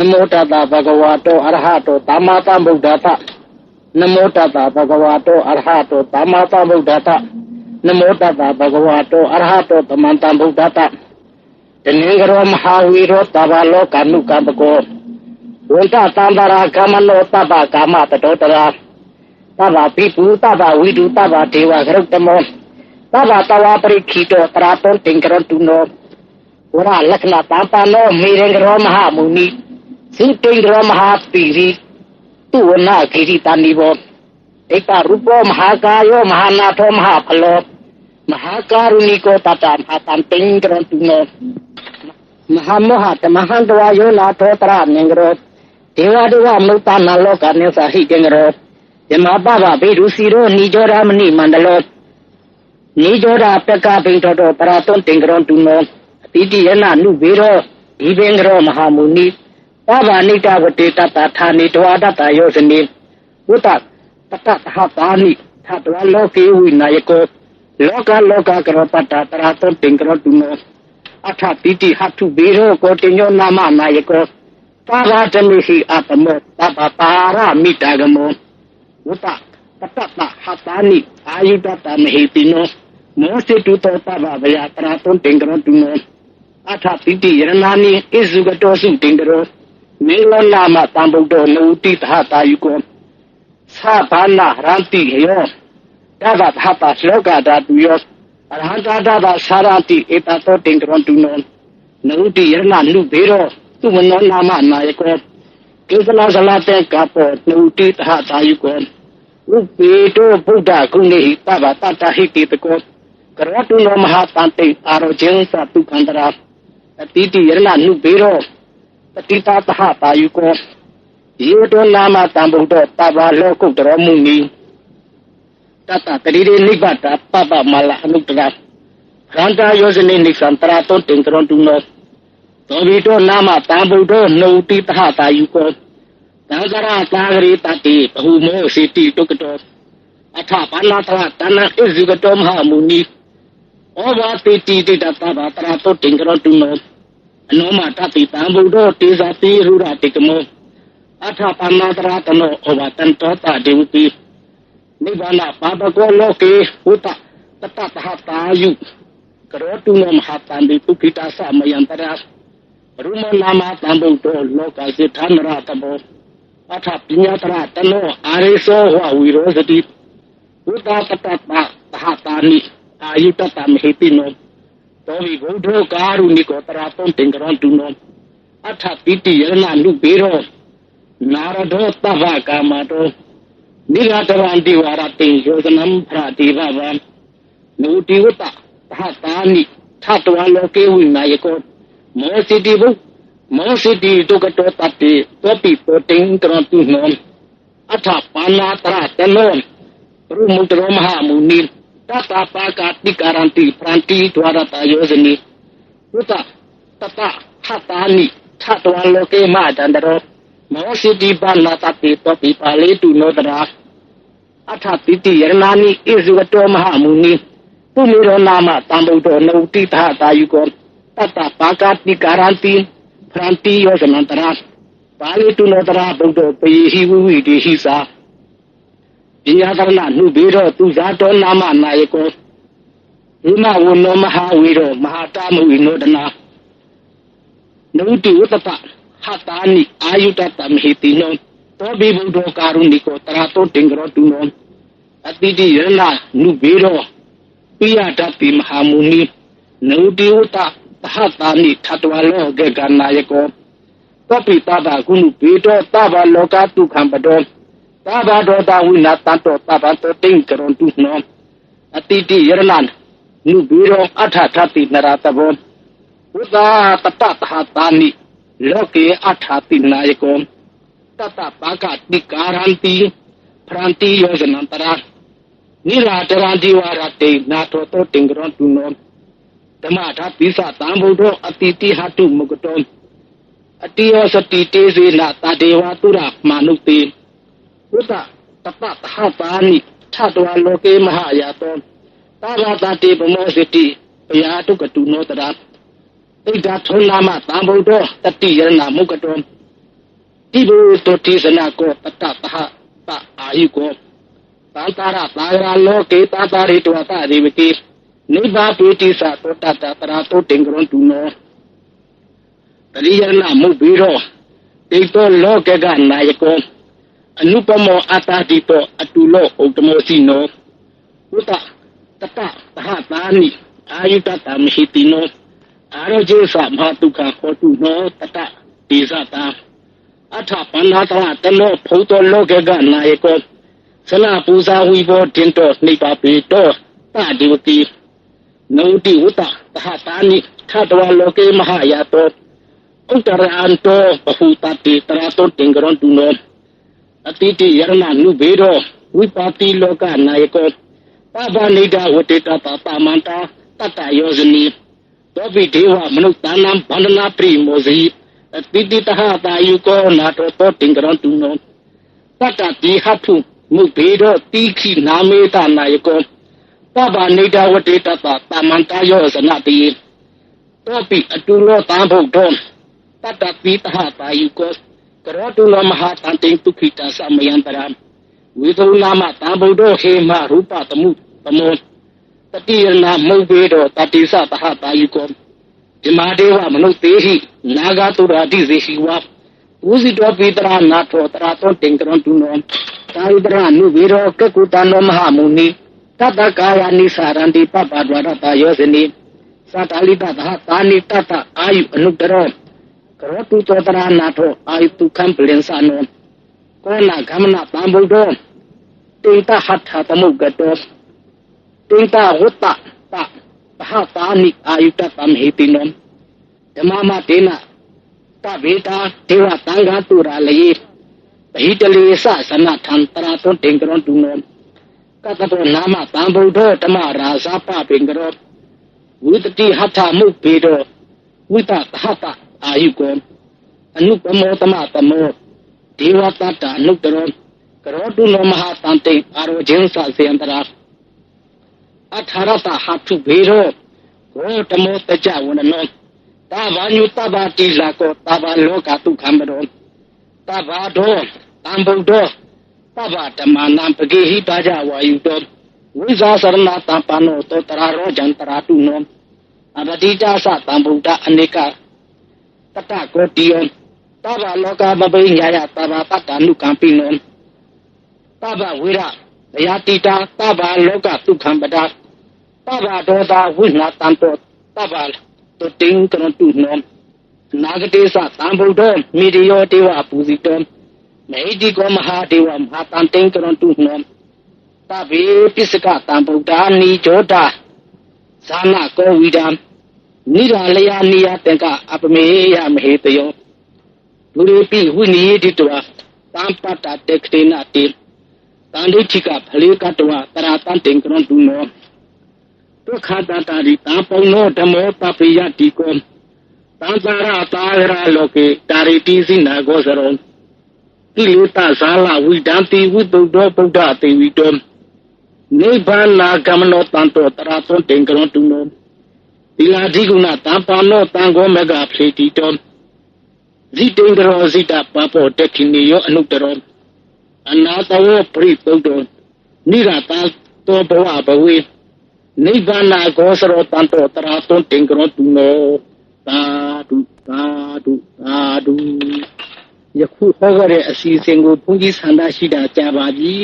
Namo Tata Bhagavato Arahato Tamata Buddhata Namo Tata Bhagavato Arahato Tamata Buddhata Namo Tata Bhagavato Arahato Tamanta Buddhata Teningaro Mahaviro Tavalo Kanu Kabako Unta Tandara Kamano Taba Kamata Totara Taba Pipu Taba Widu Taba Deva Garutamo Taba Tawa Parikito Traton Tinkaron Tuno Ura Lakna Tampano Mirengro Mahamuni Sintingro Mahapiri Tuana Kirita Nivo Eka Rupo Mahakayo Mahanato Mahapalo Mahakaruniko Tatam Hatam Tingron Tuno Mahamohat Mahandawayo Nato Tra Ningro Dewa Dewa Mutana Loka Nesa Higengro Demababa Birusiro Nijora Mani Mandalot Nijora Peka Pinto Paraton Tingron Tuno Titi Yana Nubiro Ibengro Mahamuni Taba Nita Vate Tata Tani Toadata Yosani Utak Tatat Hatani Tatwa Loki Winayako Loka Loka Karopata Taraton Tingron Tuno Ata Titi Hatu Biro Kotinyo Nama Nayako Taba Tamihi Atamo Taba Para Mitagamo Utak Tatata Hatani Ayudata Mahitino Mosi Tuto Taba Vaya Taraton Tingron Tuno Ata Titi Yanani Izugatosu Tingro Milo Nama Tambudo Nuti Hata Yuko Sabana Ranti Yo Davat Hata Sloka Datuyos Arhanta Dava Saranti Etato Tingron Tunon Nuti Yana Lubero Tumanon Nama Nayako Kisala Salate Kapo Nuti Hata Yuko Upito Buddha Kuni Tava Tata Hikitako Karatuno Mahatante Arojeng Satu Kandara Titi Yana Lubero Tita Tahata Yuko Yodo Nama Tambudo Tava Loko Dramuni Tata Tiri Nibata Papa Mala Anutra Ranta Yosini Nisantrato Tinkron Tuno Tobito Nama Tambudo No Tita Yuko Tangara Tagri Tati Humo City Tokato Ata Panatra Tana Izugatom Hamuni Ova Titi Tata Trato Tinkron Tuno Noma Tati Tambudo Tizati Rura Tikamo Ata Panatra Tano Ovatan Tota Devuti Nibana Pabako Loki Uta Tata Hata Yu Karotunum Hatan di Pukita Samayantara Ruma Nama Tambudo Loka Zitanra Tabo Ata Pinyatra Tano Ariso Wirosati Uta Tata Hatani Ayuta Tamhitino Tovi Godo Karuniko Taraton Tingron Tuno Ata Piti Yana Lubiro Narado Tava Kamato Nigataranti Varati Yosanam Prati Vava Nuti Uta Hatani Tatwa Loke Winayako Mositi Book Mositi Tokato Tati Topi Poting Trontunon Ata Pana Tratanon Rumutrom Hamuni Tata Pakati Karanti Pranti Dwarata Yosani Uta Tata Hatani Tatwa Loke Madandaro Mositi Bana Tati Topi Pale to Nodra Ata Titi Yanani Izugato Mahamuni Pumiro Nama Tambudo No Tita Yuko Tata Pakati Karanti Pranti Yosanantara Pale to Nodra Budo Pihi Widi Hisa Diatarna Nubiro to Zato Nama Nayako Ima Uno Mahawiro Mahatamu Inodana Nuti Utata Hatani Ayuta Tamhitino Tobi Budo Karuniko Trato Tingro Tuno Atiti Yena Nubiro Pia Dati Mahamuni Nuti Uta Hatani Tatwalo Geganayako Topi Taba Kunu Pito Taba Loka Tu Kampado Taba Dota Wina Tanto Taba Tingron Tuno Atiti Yernan Nubiro Atatati Naratabo Uta Tata Hatani Loke Atati Nayako Tata Pakati Karanti Pranti Yosanantara Nila Taranti Warate Nato Tingron Tuno Tamata Pisa Tambudo Atiti Hatu Mugoton Atio Sati Tezi Nata Dewa Tura Manuti Uta Tata Hatani Tatwa Loke Mahayaton Taba Tati Pomositi Yatu Katuno Tara Ida Tonama Tambudo Tati Yana Mugaton တိဘူတောတိစနာကိုတတတဟတအာယုကိုသံတာရသာရလောကေတတာရိတောတရိဝတိနိဗ္ဗာပိတိသတောတတတရာတောတင်္ဂရွန်တုနောတရိယနာမုဘိရောတေတောလောကေကနာယကောအနုပမောအတ္တတိတောအတုလောဥတ္တမောစီနောဥတတတသဟတာနိအာယုတတမရှိတိနောအာရောကျေသမဟာတုခဟောတုနောတတတိဇတာအထပန္နာတဝတလောဖုတောလောကေကနာယကောစလပူဇာဝိဘောတင်တောနိဗ္ဗာပေတောတတိဝတိနုတိဝတသဟတာနိထတဝလောကေမဟာယတောဥတ္တရအန္တောဘဟုတတိတရာတောတင်္ဂရွန်တုနောအတိတိယရဏနုဘေရောဝိပါတိလောကနာယကောပဗာနိဒဝတေတတတမန္တာတတယောဇနီသောပိဒေဝမနုဿာနံဗန္ဒနာပရိမောဇိအတိတိတဟတာယုကောနာတောတောတင်္ဂရွန်တုနောတတတိဟထုမုဘေရောတိခိနာမေတနာယကောပဗာနိဒဝတေတတတမန္တာယောဇနတိသောပိအတုလောတံဗုဒ္ဓောတတတိတဟတာယုကောကရောတုလမဟာတန်တိတုခိတသမယံတရံဝိသုနာမတံဗုဒ္ဓောဟေမရူပတမှုတမောတတိယနာမုဘေရောတတိသတဟတာယုကောဓမ္မဒေဝမနုတေဟိနာဂတုရာတိဇေရှိဝါဥဇိတောပိတရာနာထောတရာတောတင်္ဂရွန်တုနောတာယတရနုဘေရောကကုတနောမဟာမုနိတတကာယနိစာရန္တိပပဒဝရတယောဇနိသတ္တလိတသဟတာနိတတအာယုအနုတရောကရောတုတောတရာနာထောအာယုတုခံပလင်္စနောကောနာဂမနတံဗုဒ္ဓောတေတဟထသမုဂတောတေတဝတ္တတသဟတာနိအာယုတတံဟိတိနောဓမ္မမတေနတဗေတာဒေဝတံဃာတုရာလေဘဟိတလေသသနထံတရာတောတင်္ဂရွန်တုနောကတတောနာမတံဗုဒ္ဓောဓမ္မရာဇာပပိင်္ဂရောဝိတတိဟထမုဘေတောဝိတသဟတအာယုကောအနုပမောတမတမောဒေဝတတအနုတရောကရောတုနောမဟာတန်တိအာရောဂျင်းစစေန္တရာအထာရတဟထုဘေရောဝတမောတကြဝနနောတဘာညုတဘာတိလာကောတဘာလောကတုခံမရောတဘာဒောတံဗုဒ္ဓောတဘာဓမ္မနံပဂေဟိတာကြဝါယုတောဝိဇာစရဏတံပနောတောတရာရောဂျံတရာတုနောအဘတိတာသတံဗုဒ္ဓအနေကတတကောတိယောတဗ္ဗလောကမပိညာယတဗ္ဗပတ္တနုကံပိနောတဗ္ဗဝိရယတိတာတဗ္ဗလောကဒုက္ခံပဒါတဗ္ဗဒောတာဝိနာတံတောတဗ္ဗတုတင်္ဂရတုနောနာဂတေသတံဗုဒ္ဓောမိရိယောတေဝပူဇိတောမေတိကောမဟာဒေဝမဟာတံတင်္ဂရတုနောတဗ္ဗေပစ္စကတံဗုဒ္ဓာနိကြောတာဇာနကောဝိဒံနိရာလယာနိယတေကအပမေယမဟေတယောဒုရေပိဝိနိယတိတောတံပတ္တတေခတေနတိတန်ဒိဋ္ဌိကဖလေကတောတရာတံတင်္ဂရွန်တုနောဒုက္ခတတာရိတံပုံနောဓမ္မောပပိယတိကောတံသာရတာရလောကေတာရိတိစိနာဂောစရောကိလေသာဇာလဝိဒံတိဝိတုဒ္ဓောဗုဒ္ဓတေဝိတောနိဗ္ဗာနာဂမနောတံတောတရာတောတင်္ဂရွန်တုနောသီလာဓိကုဏတံပါနောတံဂောမကဖေတိတောဇိတေန္ဒရောဇိတပပောတခိနိယောအနုတရောအနာတဝပရိသုတ္တောနိရတတောဘဝဘဝေနိဗ္ဗာနာဂောစရောတံတောတရာတောတင်္ဂရောတုနောသာဓုသာဓုသာဓုယခုဟောခဲ့တဲ့အစီအစဉ်ကိုဘုန်းကြီးဆန္ဒရှိတာကြားပါပြီ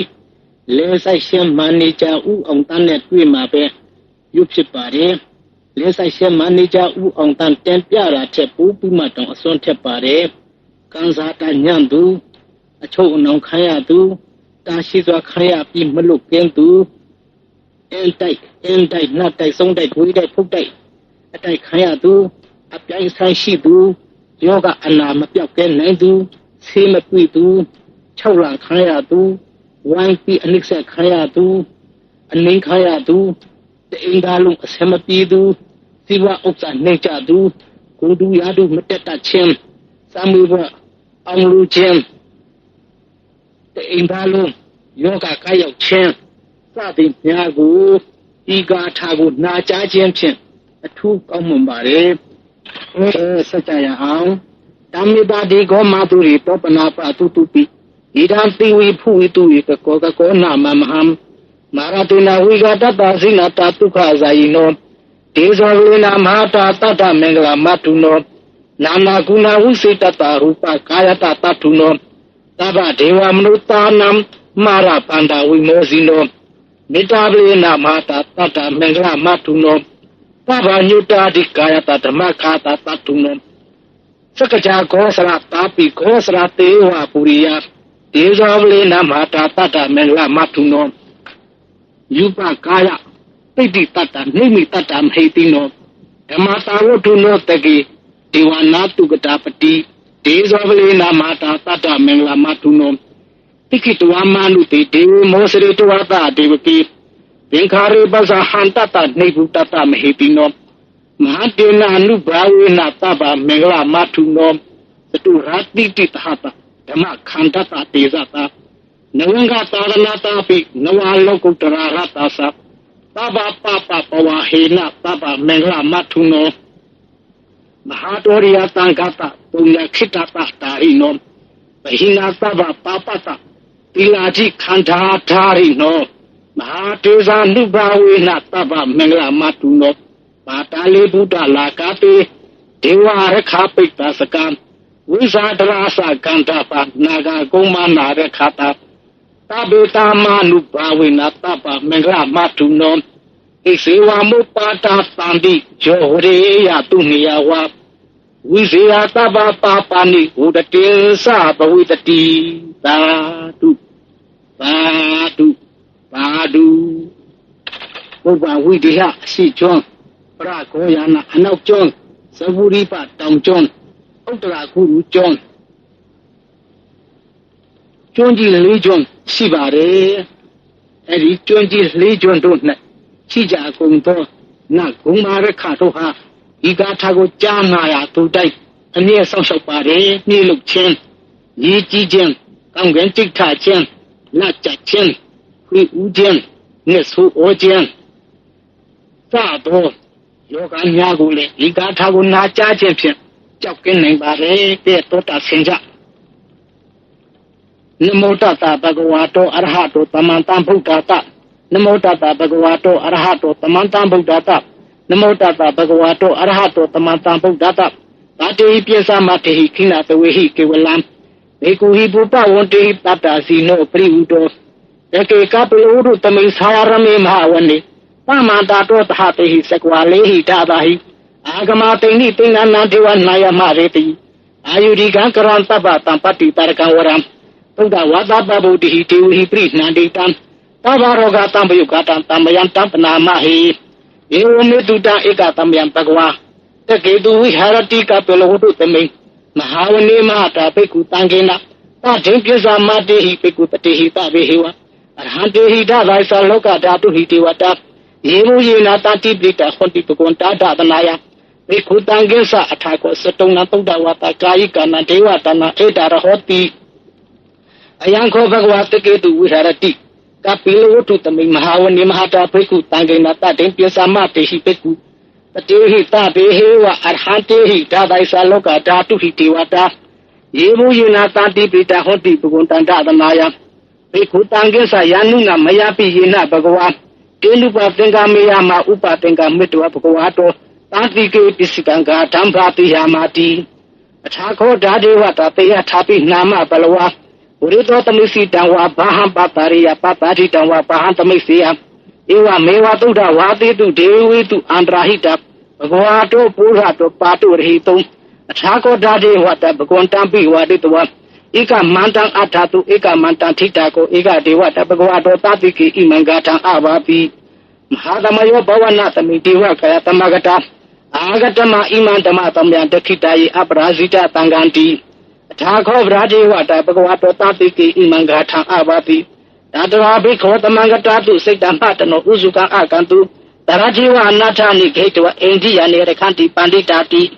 လဲဆိုင်ရှင်မန်နေဂျာဦးအောင်တန်းနဲ့တွေ့မှာပဲရုပ်ဖြစ်ပါတယ်လဲဆိုင်ရှင်မန်နေဂျာဦးအောင်တန်းတင်ပြတာချက်ပိုးပြီးမှတောင်အစွန်းထက်ပါတယ်ကန်စာတညံ့သူအချုပ်အနှောင်ခံရသူတာရှိစွာခံရပြီးမလွတ်ကင်းသူအင်းတိုက်နတ်တိုက်ဆုံးတိုက်ဝိတိုက်ဖုတ်တိုက်အတိုက်ခံရသူအပြိုင်ဆိုင်ရှိသူယောဂအနာမပြောက်ကဲနိုင်သူဆေးမပြည့်သူ6လခံရသူဝိုင်းပြီးအနိစ္စခံရသူအနှင်းခံရသူတအိမ်သားလုံးအဆင်မပြေသူဇီဝဥစ္စာနှိမ့်ချသူကိုယ်တူရာတူမတက်တတ်ခြင်းစာမှုဘအောင်လူခြင်းတအိမ်သားလုံးယောဂကာရောက်ခြင်းစသည်များကိုဤကာထာကိုနာကြားခြင်းဖြင့်အထူးကောင်းမွန်ပါတယ်စัจ जा ရအောင် Tamita di go maturi popana patutupi. Idam tiwi pui tui ke ko nama maham. Maratina wigata tasina tatuka zaino. Tezolina mata tata mengla matuno. Nana guna usita rupa kaya tatuno. Taba dewa mnutanam mara panda wimozino. Mitablina mata tata mengla matuno. Taba nyuta di kaya tatamakata tatuno. Sakaja gosra tapi gosra tewa puriya. Tezolina mata tata mengla matuno. Yupa kaya. Titi tata nimi tata mhetino. Emata wotuno tegi. Diwanatu ketapeti. Tezolina mata tata mengla matuno. Pikitu amanu te dewi mosri tuwata devaki. Bengkari basa hantata nebu tata mhetino. Mahadena nubawi na taba mengla matuno. Setu rati titahata. Dama khantata tezata. Nawenga taranata pi nawalo kutara ratasa. Taba papa pawahena taba mengla matuno. Mahadoriya tangata punya khitata tarino. Bahina taba papata. Tilaji khanta tarino. Mahadeza nubawi na taba mengla matuno. Patale Buddha lakate. Dewa rekha pikta sakam. Wisadrasa gantapa naga goma narekhata. Tabeta manu bawina taba mengla matuno. Isewa mupata sandi johre ya tuniyawa. Wiseya taba papani udate sa bawitati. Tadu. Tadu. Tadu. Uba widiya si chon. Prakoyana anak chon. Saburipa tam chon. Uttara Guru chon. Chonji legion sibare. Eri chonji legion don't net. Chija gonto. Na gomare katoha. Iga tago janaya to die. A near some pare. Ni look chen. Yi ji jen. Kangen tikta chen. La cha chen. Hui ujen. Nes hu ojen. Sado. Yoga nyagule. Iga tago na cha chen. Chọc cái này bà đấy để tốt ta sinh ra. Namo tata bhagavato arahato tamantam buddhata. Namo tata bhagavato arahato tamantam buddhata. Namo tata bhagavato arahato tamantam buddhata. Tatehi pyasa matehi khina tawehi kevalam. Bhekuhi bupa wantehi tata sino priudo. Eke kapiluru tamil sarame mahavane. Tamantato tahatehi sakwalehi tadahi. Agamate tingana dewa naya mareti. Ayudika karanta batam pati tarakawaram. Tuga wada babu dihi tiwi pri nanditan. Tabaroga tambayukatan tambayan tampnamahi. Ewo metuta eka tambayan pagwa. Tekedu viharati kapelohutu temi. Mahavane mahata peku tangena. Tajem pyasa matehi peku tatehi tabehewa. Arhantehi dadaisa loka datu hitiwata. Ewo yena tati brita khonti tukonta dadanaya. Beku tangesa athako setong tuda wata kai kana dewa tana edara hoti. Ayangko bhagwat ketu viharati. Kapilo tu tami mahavani mahata beku tangena tatem pyasa matehi beku. Tatehi tabehewa arhantehi dadaisa loka datu hitiwata. Evo yena tati brita khonti tukonta dadanaya. Beku tangesa yanuna mayapi yena bhagwa. Tenupa tenga meyama upa tenga mitwa bhagwato. Tati ke pisikanga dhambrati yamati. Athako dadewa tateya thapi nama balwa. Urito tamisi dangwa baham patariya patari dangwa baham tamisiya. Ewa mewa tuda wati tu dewi tu andrahita. Bhagwato purato patu rhitum. Athako dadewa ta bhagwantampi waditwa. Ika mantang athatu ika mantang thitako ika dewa ta bhagwato tati ke imangatang avapi. Mahadamayo bhavana tami dewa kaya tamagata. Agatama imantama tamyan dakitayi aprazita tanganti. Thako vrajewa ta bhagavato tatiki imangatang avati. Tadra bhikho tamangata tu siddhamatano usuka akantu. Tarajiwa anathani gaitwa indiya nerekhanti panditati.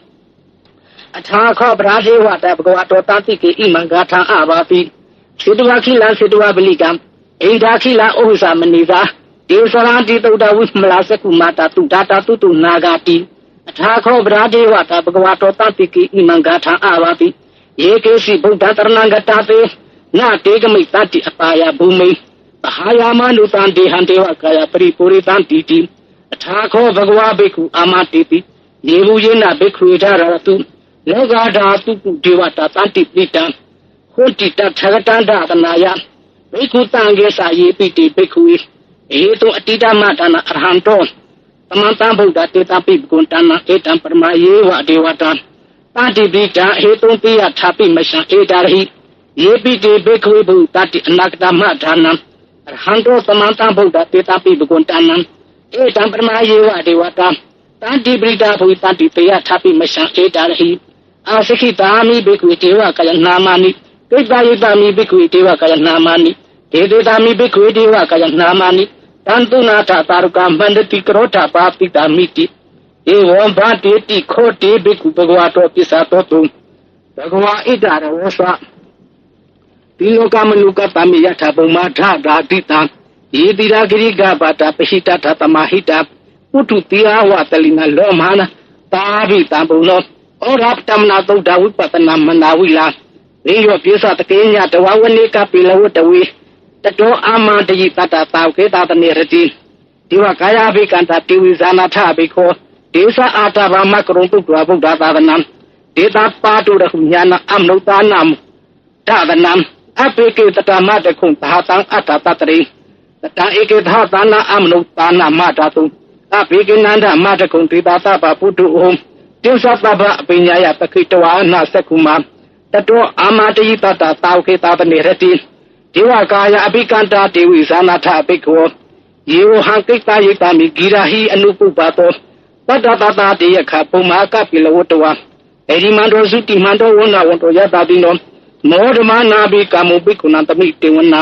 Thako vrajewa ta bhagavato tatiki imangatang avati. Sidwa khila sidwa bilikam. Inda khila ohusa maniza. Desaranti tuda wismala sakumata tu data tu nagati. ထာခောဗရာဒေဝတာဘဂဝါတောတတိကိဣမံဂါထာအာဝတိယေကေစီဗုဒ္ဓတရဏံဂတာတေနာတေကမိတတိအပါယဘူမိပဟာယာမနုတံဒေဟံဒေဝကာယပရိပုရိတံတိတိအထာခောဘဂဝါဘိက္ခုအာမတိပိယေဝယေနဘိက္ခုဓာရတုလောကဓာတုပုဒေဝတာတန္တိပိတံဟောတိတထဂတန္တသနာယဘိက္ခုတံကေစာယေပိတိဘိက္ခုဧတောအတိတမတနာအရဟံတောသမန္တဗုဒ္ဓတေတပိကုဏ္တနာဧတံပရမယေဝဒေဝတာတတိပိတံဟေတုံပိယထာပိမရှံဧတာရိယေပိတိဘိက္ခုဘုတတိအနာကတမဌာနံအရဟံတောသမန္တဗုဒ္ဓတေတပိကုဏ္တနာဧတံပရမယေဝဒေဝတာတတိပိတဘုတတိတေယထာပိမရှံဧတာရိအာစခိတာမိဘိက္ခုဒေဝကယနာမနိကိတ္တယိတမိဘိက္ခုဒေဝကယနာမနိဒေဒေတာမိဘိက္ခုဒေဝကယနာမနိတန်တုနာထတာရကမန္တတိကရောထပါပိတာမိတိဧဝံဘာတေတိခောတေဘိက္ခုဘဂဝါတောပစ္ဆာတောတုဘဂဝါဣဒရဝသတိလောကမနုကတမိယထာပုံမာထဓာတိတံယေတိရာဂရိကဘာတာပဟိတထသမဟိတပုထုတိယဝတလိနာလောမနာတာဘိတံဘုံလောဩရပတမနာသုဒ္ဓဝိပတနာမနာဝိလာရေယောပြေသတကေညတဝဝနေကပိလဝတဝေတတောအာမန္တယိတတတာကေတတနေရတိဒီဝကာယဘိကန္တတိဝိဇာနာထဘိခောဒေသအာတဗမကရုံတုတဝဗုဒ္ဓသာသနံဒေတာပါတုရခုညာနာအမနုဿာနံသာသနံအပိကေတတမတခုံသာတံအတ္တတတရိတတဧကေသာသနာအမနုဿာနမတတုအပိကေနန္ဒမတခုံဒေတာသဗပုတုဩတိသဗ္ဗအပိညာယပခိတဝါနာသကုမတတောအာမတယိတတတာဝကေတတနေရတိဒေဝကာယအဘိကန္တာဒေဝိဇာနာထအဘိခောယေဝဟံကိတ္တယိတမိဂိရာဟိအနုပုပ္ပတောတတတတတေယခပုံမာကပိလဝတ္တဝါအေဒီမန္တောစုတိမန္တောဝနာဝန္တောယတတိနောမောဓမနာဘိကမောဘိက္ခုနံတမိတေဝနံ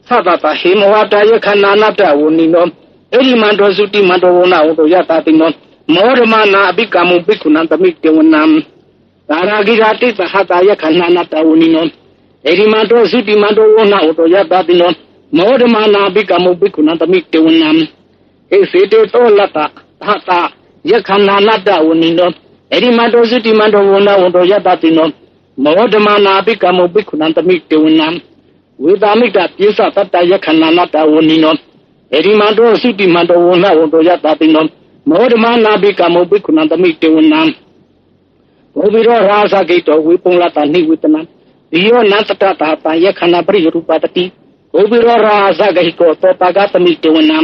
သတတဟေမဝတယခနာနတဝနိနောအေဒီမန္တောစုတိမန္တောဝနာဝန္တောယတတိနောမောဓမနာဘိကမောဘိက္ခုနံတမိတေဝနံသာရဂိရာတိသဟတယခနာနတဝနိနောဧရိမတောစုတိမတောဝနာဥတောယတတိနောမောဓမနာဘိကမောဘိက္ခုနံတမိတေဝနံဧစေတေတောလတ္တသဟတယခနာနတဝနိနောဧရိမတောစုတိမတောဝနာဥတောယတတိနောမောဓမနာဘိကမောဘိက္ခုနံတမိတေဝနံဝေတာမိတပိသတတယခနာနတဝနိနောဧရိမတောစုတိမတောဝနာဥတောယတတိနောမောဓမနာဘိကမောဘိက္ခုနံတမိတေဝနံဝိရောရာဇဂိတောဝိပုံလတနိဝိတနံဒီယောနတတတာပယခဏပရိရူပတတိဝိရောရာဇဂိကောတောပဂတမိတေဝနံ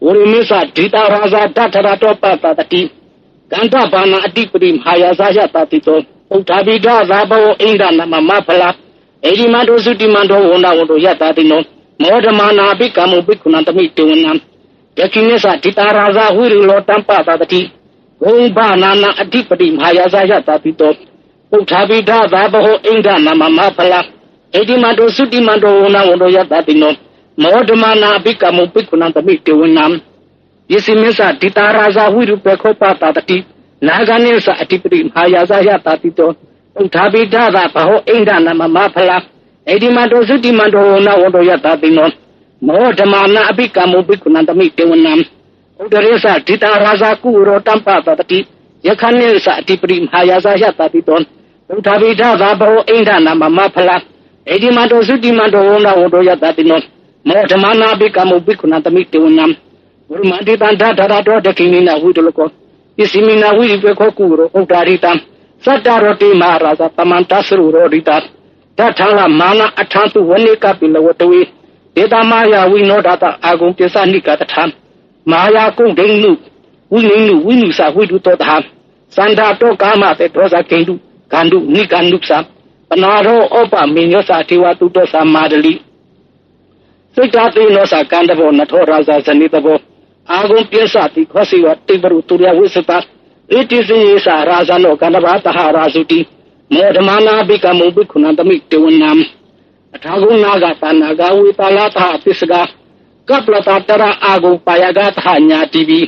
ဝရိမိသဒိတာရာဇဒထရတောပတတတိကန္တဘာနာအတိပရိမဟာယာဇယတတိတောဥဒ္ဓဘိဒသာဘောအိန္ဒနမမဖလာအေဒီမတောစုတိမတောဝန္ဒဝန္တောယတတိနောမောဓမနာဘိကမောဘိက္ခုနံတမိတေဝနံယခိနိသဒိတာရာဇဝိရိလောတံပတတတိဂုံဘာနာနာအဓိပတိမဟာယာဇယတတိတောဥထာဘိဒသာဘဟောအိန္ဒနာမမဖလာဧတိမတောစုတိမတောဝနာဝန္တောယတတိနောမောဓမနာဘိကမောဘိက္ခုနံတမိတေဝနံယစီမစ္စဒိတာရာဇဝိရုပခောပတတတိနာဂနိသအဓိပတိမဟာယာဇယတတိတောဥထာဘိဒသာဘဟောအိန္ဒနာမမဖလာဧတိမတောစုတိမတောဝနာဝန္တောယတတိနောမောဓမနာအဘိကမောဘိက္ခုနံတမိတေဝနံဥဒရေသဒိတာရာဇကုရောတံပတတတိယခနိသအတိပရိမဟာယာဇယတတိတောဥထာဘိဒသာဘောအိန္ဒနာမမဖလာဧဒီမတောစုတိမတောဝန္ဒဝန္တောယတတိနောမောဓမနာဘိကမောဘိက္ခုနံတမိတေဝနံဝရမန္တိတံဓာရတောဒခိနိနာဝိတလကောပစ္စည်းမိနာဝိရိပေခောကုရောဥဒ္ဒါရိတံသတ္တရောတိမဟာရာဇတမန္တသရုရောရိတံဓာထံလမာနအထံသူဝနိကပိလဝတဝေဒေတမယဝိနောဒတအာဂုံပစ္စနိကတထံမာယာကုဒိနုဝိနိနုဝိနုသဝိတုတောတဟံသန္ဓာတောကာမတေဒောဇကိန္တုဂန္တုနိကန္တုသံပနာရောဩပမေညောသထေဝတုတောသမာဒလိစိတ်ဓာတေနောသကန္တဘောနထောရာဇဇနိတဘောအာဂုံပစ္စတိခောစီဝတိပရုတုရဝိသတဣတိစိယေသရာဇနောကန္တဘာတဟရာစုတိမောဓမနာဘိကမောဘိက္ခုနံတမိတေဝနံအထာဂုနာဂသနာဂဝေတာလာသပစ္စကာကပလတာတရအာဂုပါယဂသညာတိပိ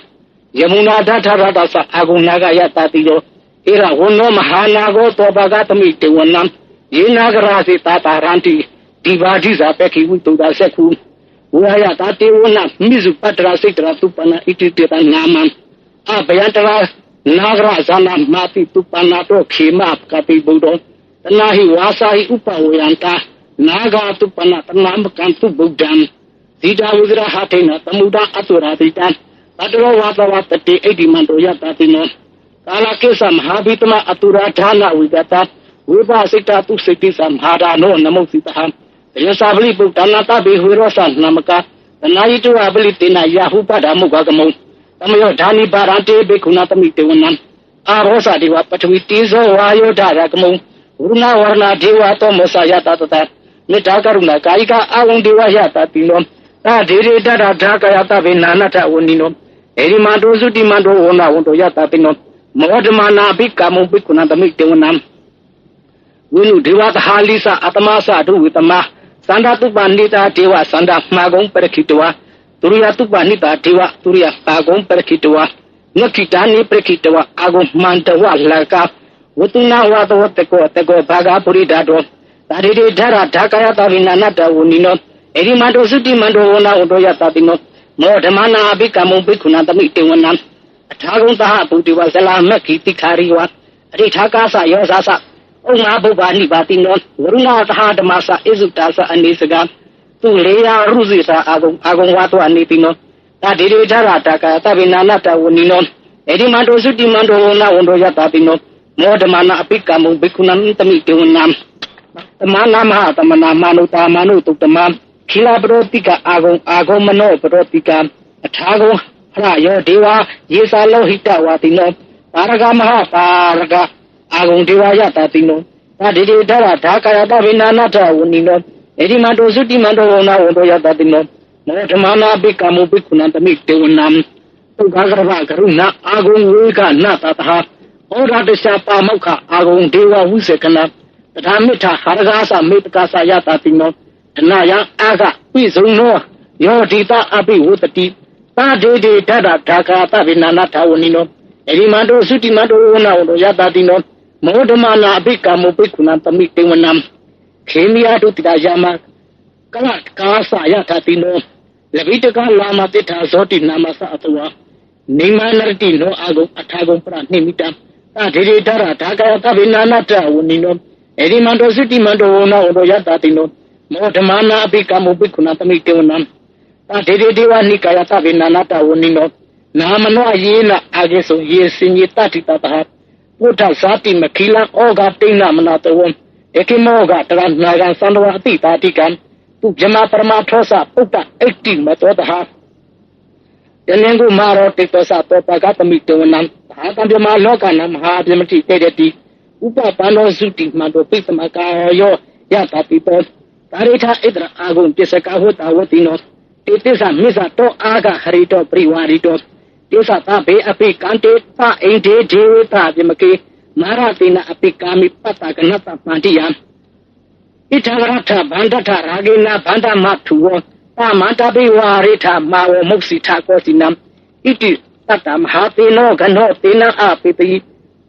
ယမုနာဓာထရတသအာဂုနာဂယတတိယောဧရဝနောမဟာနာဂောတောပဂတမိတေဝနံယေနာဂရာစေတာတာရန္တိဒီဘာဓိဇာပက္ခိဝိတုဒ္ဒဆက်ခုဝါယတာတေဝနမိစုပတ္တရာစိတ္တရာသုပနာဣတိတေတနာမံအဘယတရာ နာဂရဇာနာမာတိတုပနာတော့ခေမကတိဘုဒ္ဓတနာဟိဝါစာဟိဥပဝေယံတာနာဂတုပနာတနာမကံတုဗုဒ္ဓံဇိတာဝိဇရဟာထေနသမုဒ္ဒအတုရာတိတံတတရောဝါသဝတတိအိတိမန္တောယတတိနောကာလကိစ္စမဟာဘိတမအတုရာဌာနဝိကတဝိပါစိတတုစိတိသမဟာဒာနောနမုစိတဟံယေသဗလိပုတ္တနာတဘေဟွေရောသနမကတနာယိတဝဗလိတေနယဟုပဒမုဂကမုံသမယောဓာနိပါရံတေဘေခုနာတမိတေဝနံအာရောသဒေဝပထဝီတေဇောဝါယောဓာရကမုံဝရုဏဝရဏဒေဝတောမောစာယတတတမေတ္တာကရုဏာကာယကအာဝံဒေဝယတတိနောသာဒေရေတတဓာကယတဗေနာနထဝဏိနောဧရိမတောသုတိမတောဝနဝန္တောယတတိနောမောဓမနာဘိကာမုပိကုဏတမိတေဝနံဝိနုဒေဝသဟာလိသအတမသဒုဝိတမသန္တာတုပနိတာဒေဝသန္တာမှာကုံပရခိတဝါသူရိယတုပနိတာဒေဝသူရိယပါကုံပရခိတဝါနခိတာနိပရခိတဝါအာကုံမန္တဝလကဝတုနာဝတောတကောဘာဂပုရိဒတောသာရိတေဓာရဓာကယတဝိနာနတဝနိနောဧရိမတောသုတိမန္တောဝနဝန္တောယတတိနောမောဓမနာဘိကမုံဘိက္ခုနာတမိတေဝနံအထာဂုံသဟဗုတိဝဇလာမက္ခိတိခာရိဝအရိထာကာသယောဇာသဩငါဘုဗ္ဗနိပါတိနောဝရုဏသဟဓမ္မသဣဇုတာသအနေစကသူလေယာရုဇိသာအာဂုံဝါတောအနေတိနောသာဒေရေဓာရဓာကယတဝိနာနတဝနိနောဧရိမတောသုတိမန္တောဝနဝန္တောယတတိနောမောဓမနာအပိကမုံဘိက္ခုနံတမိတေဝနံသမနာမဟာသမနာမနုတာမနုတုတ္တမခိလာပရောတိကအာဂုံမနောပရောတိကအထာဂုံဟရယောဒေဝယေသာလောဟိတဝါတိနောပါရဂမဟာပါရဂအာဂုံဒေဝယတတိနောသာဒေဒေဓာရဓာကယတဗိနာနထဝနိနောဧရိမတောသုတိမန္တောဝနဝန္တောယတတိနောမောဓမနာဘိကမုပိကုဏံတမိတေဝနံသုခဂရဗကရုဏအာဂုံဝေကနတတဟဩရတ္တပါမောက္ခအာဂုံဒေဝဝုစေကနာတထာမိထဟာရဂါသမေတ္တကာသယတတိနောဒနာယအာဂပိဇုံနောယောဒိတအပိဝတတိသာဒေဒေဓာရဓာကယတဗိနာနထဝနိနောဧရိမတောသုတိမန္တောဝနဝန္တောယတတိနောမောဓမနာအဘိကာမုပိကုဏံတမိတေဝနံခေမိယတုတိတယာမကလကာသယတတိနောလဘိတကလာမတိထာဇောတိနာမသအတဝနေမနရတိနောအာဂုအထာဂုပရနိမိတံသာဒေဒေဓာရဓာကယတဗိနာနထဝနိနောဧရိမတောသုတိမန္တောဝနဝန္တောယတတိနောမောဓမနာအဘိကာမုပိကုဏံတမိတေဝနံသာဒေဒေဒေဝနိကာယတဗိနာနထဝနိနောနာမနောယေနအာဂေသောယေစင်ယေတတိတတဟပုထဇာတိမခိလဩဃတိဏမနာတဝံဧကိမောဃတရဏဂံသန္တဝအတိတာတိကံသူဗြဟ္မာပရမထောသပုတ္တအိတိမတောတဟယနေကုမာရောတိတောသတောပကတမိတေဝနံဘာတံဗြဟ္မာလောကနမဟာဗြဟ္မတိတေတတိဥပပန္နောစုတိမန္တောပိသမကာယောယတတိတောဒါရိထာဣတရအာဂုံပစ္စကဟောတာဝတိနောတေတိသမိစ္ဆတောအာဂဟရိတောပရိဝါရိတောတေသတာဘေအပိကံတေသအိန္ဒေဒေဝတာပြမကေမာရတိနအပိကာမိပတ္တကနတပန္တိယံဣထဝရထဗန္ဒထရာဂေနဗန္ဒမထုဝတာမန္တပိဝါရိထမာဝမုက္စီထကောတိနံဣတိတတ္တမဟာတေနောဂနောတေနအပိတိ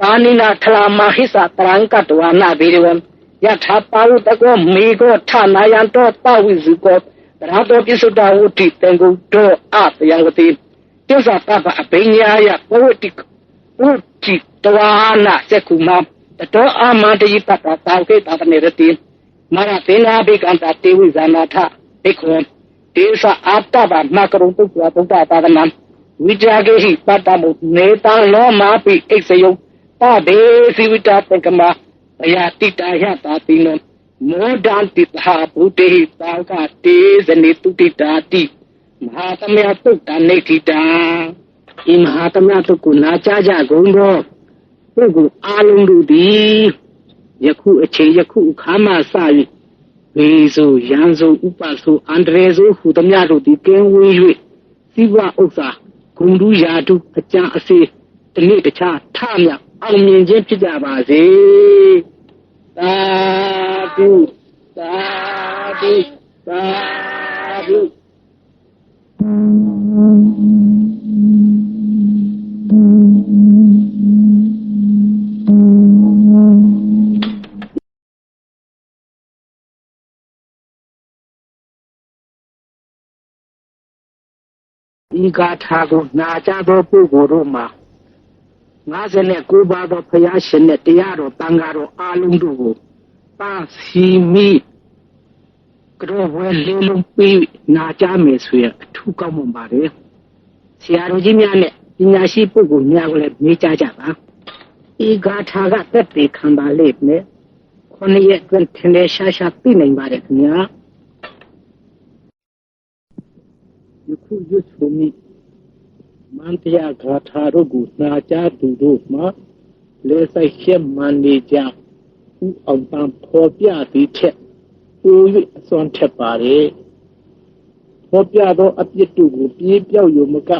ပါဏိနာထလာမဟိသတရံကတဝနာဘေရဝံယထာပါဝတကောမေကောထနာယံတောပဝိဇုကောတရတောပိစုတဝုတိတံဂုတောအတယံဝတိတေဇာပပအဘိညာယပဝတိဥတိတဝါနာစက္ခုမတတောအာမန္တယိပတ္တသာဝကေတတနေရတိမာရသေနာဘိကံတတေဝိဇာနာထဘိက္ခောတေသအာတဗမကရုံတုတ်ဗုဒ္ဓသာသနာဝိကြာကေဟိပတ္တမုနေတံလောမာပိအိစယုတဘေစီဝိတာတကမဘယတိတာယတာတိနောမောဒံတိသာဘုတေဟိသာကတေဇနေတုတိတာတိမဟာသမယတုတ်တနေတိတာဤမဟာသမယတုတ်ကိုနာကြားကြကုန်သောပုဂ္ဂိုလ်အာလုံးတို့သည်ယခုအချိန်ယခုအခါမှစ၍ဘေဆိုရန်ဆိုဥပဆိုအန္တရေဆိုဟူသမျှတို့သည်ကင်းဝေး၍စီးပွားဥစ္စာဂုဏ်ထူးရာထူးအကြံအစေတနေ့တခြားထမြောက်အောင်မြင်ခြင်းဖြစ်ကြပါစေသာဓုသာဓုသာဓုဤဂါထာကိုနာကြားသောပုဂ္ဂိုလ်တို့မှာ 59ပါးသောဖျားရှင်နဲ့တရားတော်တန်ဃာတော်အားလုံးတို့ကိုပါစီမီကြောဝဲလေးလုံးပြီးနာကြမယ်ဆိုရင်အထူးကောင်းမွန်ပါတယ်ဆရာတော်ကြီးများနဲ့ပညာရှိပုဂ္ဂိုလ်များကိုလည်းမေးကြကြပါဤဂါထာကသက်သေခံပါလိမ့်မယ်9ရက်အတွင်းထင်ရှားရှားသိနိုင်ပါတယ်ခင်ဗျာယခုရွတ်ဆိုမိမန္တရားဂါထာတို့ကိုနာကြားသူတို့မှာလဲဆိုင်ရှက်မှန်နေကြဥအောင်တန်ဖော်ပြသည်ချက်ပို၍အစွမ်းထက်ပါလေဖော်ပြသောအပြစ်တို့ကိုပြေးပြောက်ယူမက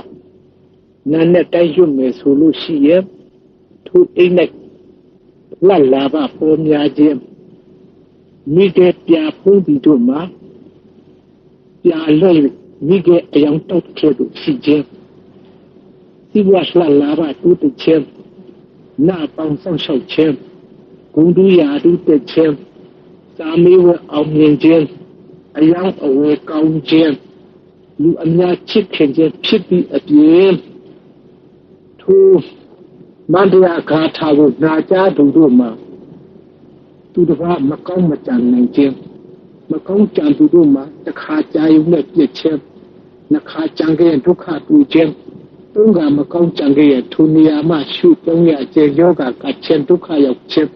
နာနဲ့တိုက်ရွတ်မယ်ဆိုလို့ရှိရင်ထိုအိမ်၌လှလာပါပေါ်များခြင်းမိခဲ့ပြဖုံးပြီးတို့မှာပြလွယ်မိခဲ့အယောင်တောက်ခဲ့တို့ရှိခြင်းဒီဝါလှလာပါတူတခြင်းနာပေါင်းဆောင်ရှောက်ခြင်းဂုံတူရာတူတက်ခြင်းသာမေဝအောင်မြင်ခြင်းအယောင်အဝေကောင်းခြင်းလူအများချစ်ခင်ခြင်းဖြစ်ပြီးအပြင်ထိုမန္တရားဂါထာကိုနာကြားသူတို့မှာသူတစ်ပါးမကောင်းမကြံနိုင်ခြင်းမကောင်းကြံသူတို့မှာတစ်ခါကြာရုံနဲ့ပြည့်ခြင်းနှစ်ခါကြံခဲ့ဒုက္ခတွေ့ခြင်းသုံးခါမကောင်းကြံခဲ့ထိုနေရာမှာရှုသုံးရကျေယောဂကခြင်းဒုက္ခရောက်ခြင်း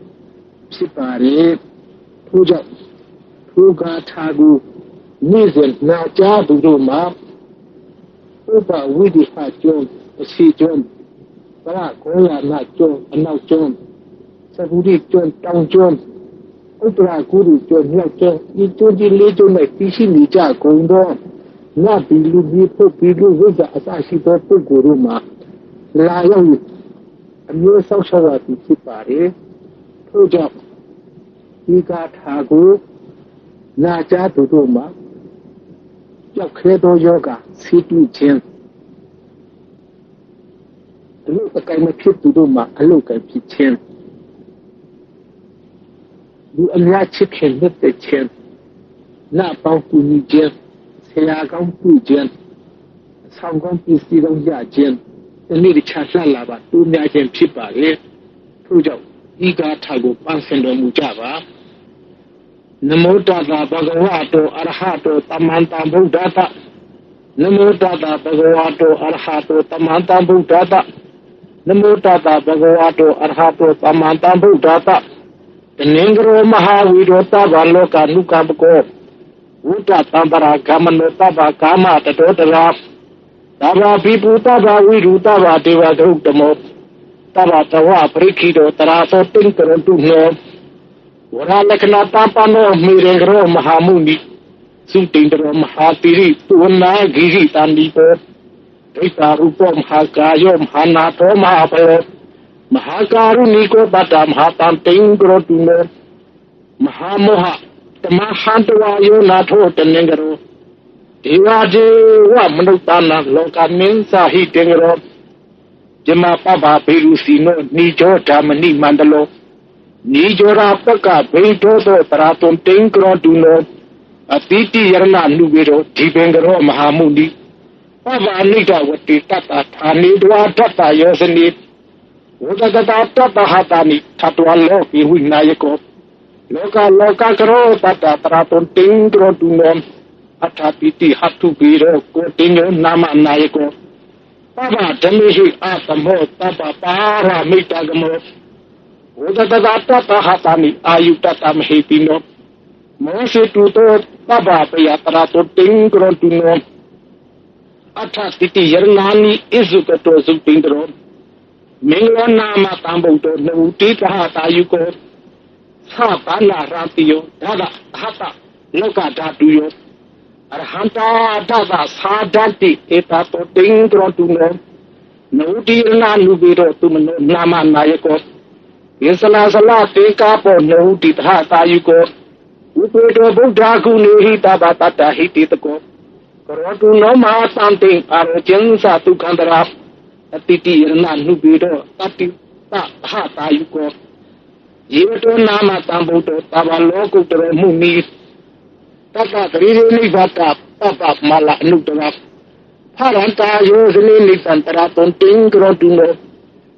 ဖြစ်ပါလေထို့ကြောင့်ထိုဂါထာကိုနေ့စဉ်နာကြားသူတို့မှာဥပဝိဒိဟကျွန်းအစီကျွန်းပရကောရနာကျွန်းအနောက်ကျွန်းသဗ္ဗုဒိကျွန်းတောင်ကျွန်းဥပရာကုရုကျွန်းမြောက်ကျွန်းဒီကျွန်းကြီးလေးကျွန်းနဲ့သိရှိနေကြကုန်တော့နတ်ပြည်လူကြီးပုတ်ပြည်လူဝိဇ္ဇာအစရှိသောပုဂ္ဂိုလ်တို့မှာလာရောက်အမျိုးဆောက်ရှောက်ရသည်ဖြစ်ပါလေထို့ကြောင့်ဒီဂါထာကိုနာကြားသူတို့မှာကြောက်ခဲသောယောဂဆီးတူးခြင်းအလုအကိုင်မဖြစ်သူတို့မှာအလုကိုင်ဖြစ်ခြင်းလူအများချစ်ခင်မြတ်တဲ့ခြင်းနာပေါင်းကူညီခြင်းဆရာကောင်းပြုခြင်းဆောင်ကောင်းပစ္စည်းကောင်းရခြင်းဒီနေ့ချလှလာပါတူများခြင်းဖြစ်ပါလေထို့ကြောင့်ဤဂါထာကိုပန်းစင်တော်မူကြပါနမောတတဗဂဝတောအရဟတောသမ္မာသမ္ဗုဒ္ဓတနမောတတဗဂဝတောအရဟတောသမ္မာသမ္ဗုဒ္ဓတနမောတတဗဂဝတောအရဟတောသမ္မာသမ္ဗုဒ္ဓတတနင်္ဂရောမဟာဝိရောတဗလောကနုကပကောဝုတ္တသံပရာဂမနောတဗကာမတတောတရာသဗ္ဗဘိပုတဗဝိရုတဗဒေဝဒုတမောတဗတဝပရိခိတောတရာသောတိံကရတုနောဝရလက္ခဏတပနောမေရရောမဟာမုနိသုတိန္ဒရောမဟာတိရိသူဝနာဂိရိတန္တိပေဒိတာရူပမဟာကာယောမဟာနာတောမဟာပေမဟာကာရုဏိကောပတ္တမဟာတံတိံကရတုနောမဟာမောဟတမဟန္တဝါယောနာထောတနင်္ဂရောဒေဝဒေဝမနုဿာနာလောကမင်းစာဟိတေငရောဇမပပဗေရုစီနောနိကြောဓမ္မနိမန္တလောနိကြောရာပကဘိထောသောတရာတုံတိံကရောတုနောအတိတိယရဏနုဝေရောဒီပင်ကရောမဟာမုနိပဗာနိဒဝတိတတ္တဌာနိဒဝတတ္တယောစနိဝဒတတတ္တဟတာနိသတ္တဝလောပိဝိနာယကောလောကလောကကရောတတ္တတရာတုံတိံကရောတုနောအထာပိတိဟတုပိရောကိုတိညောနာမနာယကောပဗဓမေဟိအာသမောတပပါရမိတကမောဝဒတတတဟတာနိအာယုတတမဟိတိနောမောစေတုတောပဗပယတရာတုတိံကရောတုနောအထာပိတိယရဏာနိဣဇုကတောဇုတိံတရောမင်္ဂလနာမတံဗုဒ္ဓနုတိတဟတာယုကောသာပနာရာတိယောဒါဒဟတလောကဓာတုယောအရဟံတာဒါဒသာဒတိဧတတောတိံကရောတုနောနုတိရဏနုဘေရောတုမနောနာမနာယကောယေစလာစလာတေကာပောနုတိတဟတာယုကောဝိပေတောဗုဒ္ဓကုနေဟိတဗတတ္တဟိတိတကောကရောတုနောမဟာသံတိအာရကျင်းသတုခန္တရာအတိတိရဏနုဘေရောတတိတဟတာယုကောယေဝတောနာမတံဗုဒ္ဓတဗလောကုတ္တရောမုနိတတ္တသရိရေနိဗ္ဗတပပမလအနုတရာဖရန္တာယောဇနိနိသန္တရာတုံတိံကရောတုနော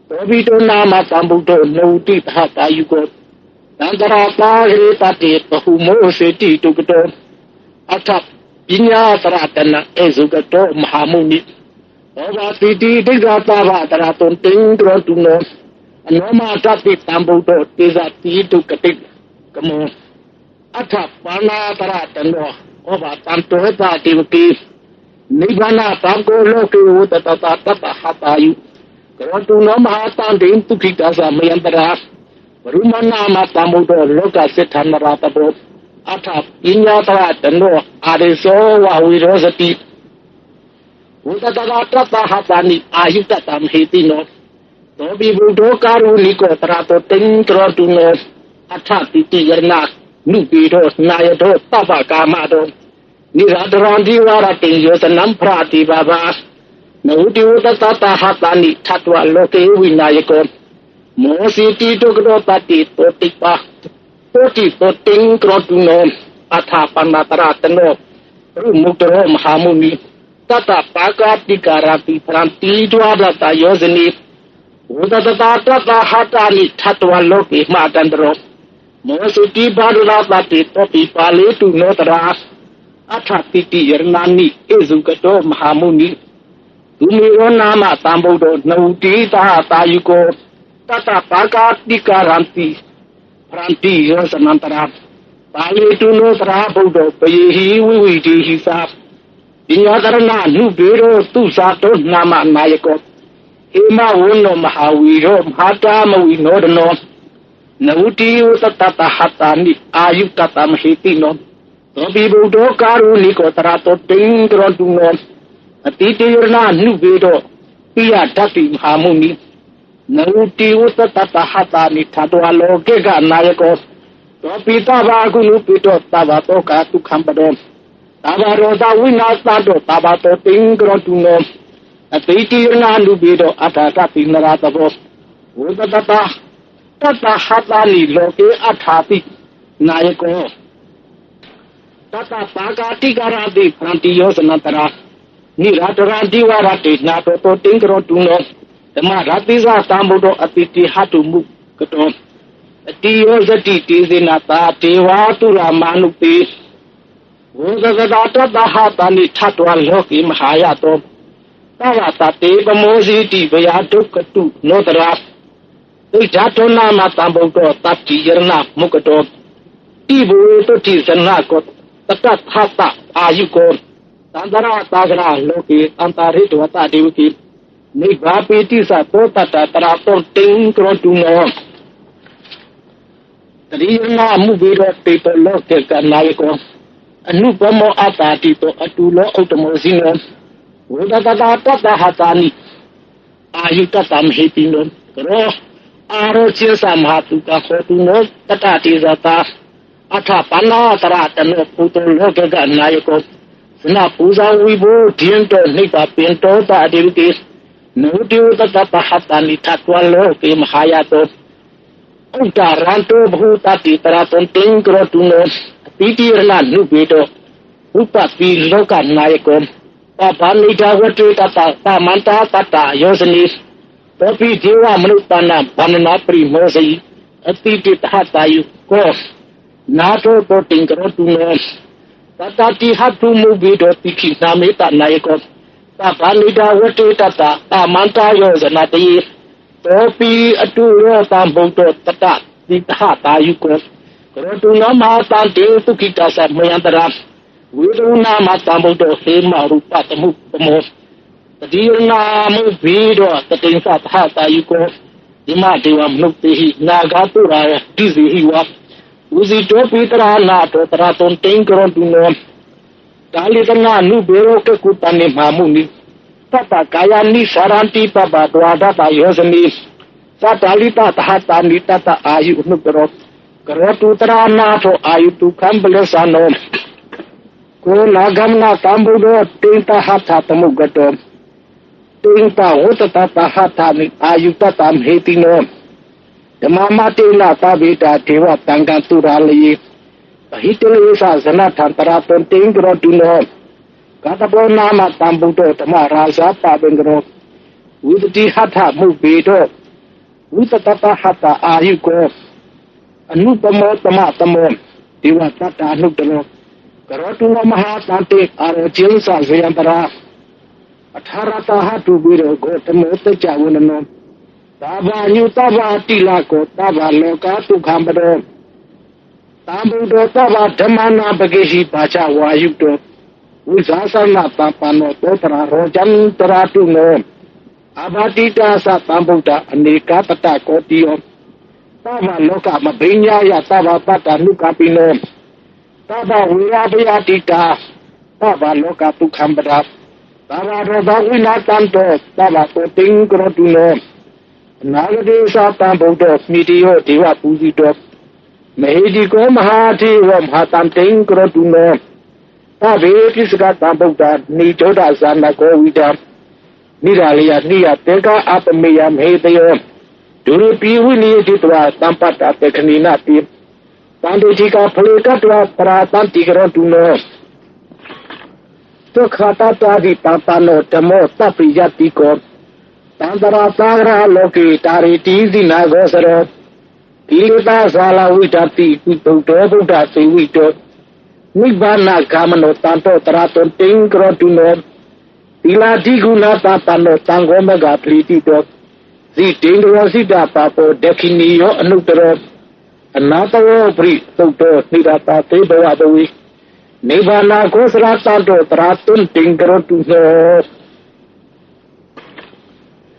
ပ Tobito nama tambudo no tit hata yugo. Tantara pagre tate pahumo seti tugato. Atap pinya taratana ezugato mahamuni. Oba titi digata vataraton tingro tuno. Anoma tapi tambudo tiza titu katik. Kamu. Atap pana taratano. Oba tanto tati waki. Nibana tamko loke utata tata hatayu. Kalau nama mahatan di itu kita sama yang beras. Rumah nama tamu do loka setan merata bro. Atap inya terat deno adeso wahwiro seti. Uta tata tahatani ayu tatam hitino. Tobi budo karu liko terato tingkro duno. Atap titi yernak nubido nayedo tabakama do. Niradran diwara tingyo senam prati babas. Naudiu tata hatani tatwa loke winayako. Mosi tito kro tati totipa. Toti toting krotuno. Atapan mataratano. Rumutro mahamuni. Tata pakat dikarati pranti dwada tayozeni. Uda tata hatani tatwa loke matandro. Mosi tibadula tati topi pale tu notras. Atapiti yernani ezukato mahamuni. Tumiro nama tambudo nauti tahata yuko tata pakat dikaranti pranti yosanantara pali tuno terabudo peyihi wiwidi hisap dinyakarana nubiro tu satu nama nayako ema uno mahawiro mahata mawinodano nauti tata hatani ayu tata mahitino tobi budo karu niko terato tingkron tuno Titi yurna nubido piya dati mahamuni. Nauti uta tata hatani tatwa loke ga nayako. Topi taba gunupito taba toka tukhambado. Taba roda winastado taba to tingro tuno. Titi yurna nubido atatati naratabo. Uta tata hatani loke atati nayako. Tata pagati garadi pranti yosanatara. Niradran diwarati nato to tingro tuno. Tema ratiza tambudo atiti hatu muk keton. Tiyo zati tizinata tewa tura manukti. Uzazadata dahatani tatwa loki mahayato. Tawata te bamozi ti bayatu ketu nodra. Ijato nama tambudo tati yerna mukato. Tibu to tizana kot. Tatat hata ayukor. Tantara tagara loki antari tuata diwiki. Ni bapiti sa to tata terator tingkro tuno. Terina mubiro tito loke kanayako. Anu pamo ata tito atulo automosino. Uda tata hatani. Ayu tatam hitino. Kero aro chisa mahatu ka hotuno tata tizata. Ata pana taratano puto loke kanayako. Na puza wibo tiento nipa pinto ta diwiki. Nudiu tata hatani tatwa loke mahayato. Uta ranto bhutati taraton tingkro tuno. Piti rana nubido. Upa pi loka nayako. Papani dawati tata tamanta tata yosani. Topi jiwa menupana banana primosi. Piti tahatayu kos. Nato to tingkro tuno. Tata hatu mubido tiki namita nayako. Papani dawati tata tamanta yosanati. Topi aturo tambudo tata ditahatayu kos. Kerotuna mahatan itu kita samayantara. Wiruna matambudo hema rupa temu temu. Dirna mubido tatingsa tahatayu kos. Ima dewa mnuktihi nagatura dizihiwa. Uzi topi terana to teraton tingkron tuno. Kali tena nubero ke kutani mamuni. Tata kaya ni saranti papa doada tayoseni. Tata lita tahatani tata ayu nubero. Kerotu terana to ayu tu kambelesano. Ko nagamna tambudo tinta hatha temu gato. Tinta hota tata hatani ayu tata mhetino. Mama tina tabita dewa tanggang turali. Hitele sa sana tantara penting kerotuno. Kata pun nama tambudo tema rasa pabengro. Udti hatha mubido. ဝိတတတဟတအာယုကောအနုပမောတမတမောဒီဝတ္တအနုတလောကရောတုမဟာတန်တေအာရကျင်းစာဇယံပရာအထာရတဟတုဘိရောကိုတမောတကြဝနနောသာဘာညုတဘာတိလာကိုတဘာလောကတုခံပရောတံဘုဒ္ဓတဘာဓမ္မနာပကေရှိပါချဝါယုတောဝိဇာသနာတပနောတောတရာရောဇံတရာတုနောအဘာတိတာသတံဗုဒ္ဓအနေကပတကောတိယောသဗ္ဗလောကမဘိညာယသဗ္ဗပတ္တနုကပိနောသဗ္ဗဝိရာဘယတိတာသဗ္ဗလောကတုခံပဒါသဗ္ဗရောဘဝိနာတံတောသဗ္ဗတောတိင်္ဂရတုနောအနာဂတိသတံဗုဒ္ဓမိတိယောဒေဝပူဇိတောမဟိတိကောမဟာတိဝမဟာတံတိင်္ဂရတုနောသဗ္ဗေပိစကတံဗုဒ္ဓနိဒောဒဇာနကောဝိတံနိရာလယနိယတေကအပမေယမေတယောဒုရပိဝိနိယတိတဝသံပတ္တတေခဏိနာတိတန္တိတိကဖလေကတဝပရာတံတိကရတုနောသုခတတတိပပနောဓမ္မောတပိယတိကောတန္တရာသာဂရလောကေတာရိတိဇိနာဂောစရောကိလေသာဇာလဝိတတိကုတုတောဗုဒ္ဓသေဝိတောနိဗ္ဗာနဂမနောတံတောတရာတောတိင်္ဂရတုနောသီလာတိကုဏပပနောသံဃောမဂပလီတိတောဇိတေန္ဒရောစိတပပောဒခိနိယောအနုတရောအနာတရောပရိသုတ်တောနိရတာသေဘဝတဝိနိဗ္ဗာနကောစရတံတောတရာတုတိင်္ဂရတုနော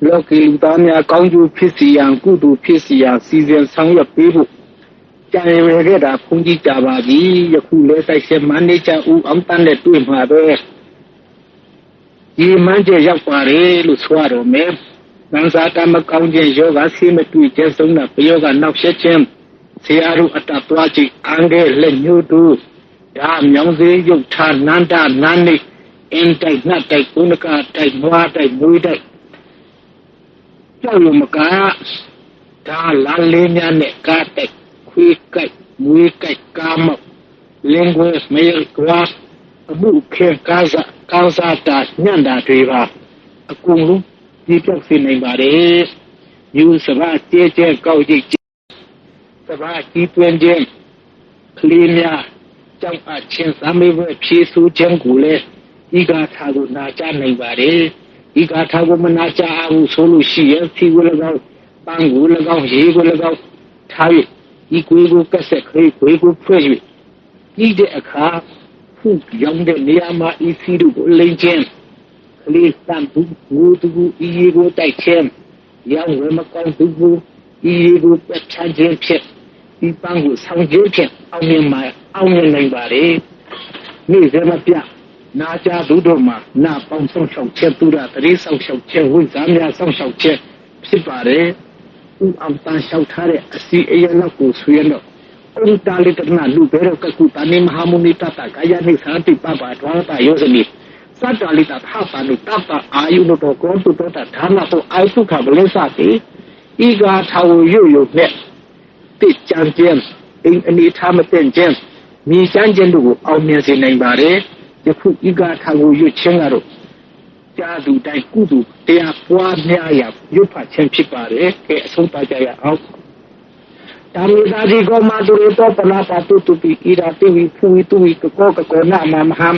လောကီလူသားများကောင်းကျိုးဖြစ်စီရန်ကုသိုလ်ဖြစ်စီရန်စီစဉ်ဆောင်ရွက်ပေးဖို့ကြံရည်ခဲ့တာဘုန်းကြီးကြပါပြီယခုလဲတိုက်ဆက်မန္တေချဦးအောင်တန်းနဲ့တွေ့မှာပဲဒီမှန်းကျရောက်ပါလေလို့ဆိုရတော့မယ်။သံသာကမကောင်းခြင်းယောဂဆေးမတွေ့ကျဆုံးတာပယောဂနောက်ဆက်ခြင်းဆရာတို့အတ္တတွားကြည့်အင်္ဂဲလက်ညှိုးတို့ဒါမြောင်စေရုပ်ထာနန္ဒနန်းနေအင်းတိုက်နှတ်တိုက်ကုဏကတိုက်နွားတိုက်မွေးတိုက်ကြောက်လို့မကဒါလာလေးများနဲ့ကားတိုက်ခွေးကိုက်မွေးကိုက်ကားမောက်လင်းခွေးမေကွာအမှုခေကားစားကောင်းစားတာညံ့တာတွေပါအကုန်လုံးဒီပြောက်စေနိုင်ပါတယ်ယူစဘာကျဲကျဲကောက်ကြည့်စဘာကြီးတွင်ခြင်းကလေးများကြောက်အချင်းသမေဘဖြေဆူခြင်းကိုလည်းဤဂါထာကိုနာကြားနိုင်ပါတယ်ဤဂါထာကိုမနာကြားဘူးဆိုလို့ရှိရင်ဖြီကိုလည်းကောင်းပန်းကိုလည်းကောင်းရေကိုလည်းကောင်းထား၍ဤကိုယ်ကိုကက်ဆက်ခရီးကိုယ်ကိုဖွဲ့၍ဤတဲ့အခါရောင်တဲ့နေရာမှာဤစီတို့ကိုလိမ့်ခြင်းကလေးတန်သူဘူသူဤရေကိုတိုက်ခြင်းရောင်ဝဲမကောင်းသူဘူဤရေကိုပက်ချခြင်းဖြစ်ဒီပန်းကိုဆောင်ခြင်းဖြစ်အောင်မြင်နိုင်ပါလေနေ့စမပြနာကြသူတို့မှာနာပေါင်းဆောင်ရှောက်ချက်သူရတရေဆောင်ရှောက်ချက်ဝိဇာများဆောင်ရှောက်ချက်ဖြစ်ပါတယ်ဥအောင်တန်လျှောက်ထားတဲ့အစီအယလောက်ကိုဆွေးတော့อุตาลิตนาลูเบโรกกุตานิมหามุนิตตากายานิสันติปปะดวงตาโยสนิสัตตาลิตถาปานุตัปปะอายุโนโตโกตุโตตฐานะโตอายุขบเลสติอีกาทาวยุยุเนี่ยติดจันเจมอันนี้ทำมาเต้นเจมมีจันเจนดูเอาเมียสิในบาเรจะพูดอีกาทาวยุเชงอารจาดูได้กุดูเตียปวาเนี่ยอยากยุบผัดเชงพิบาเรแกสงตาใจเอาตามีตาดีก็มาดูโตปนาปาตุตุปีอีราติวิฟูวิตุวิกโกกโกนะมามหัม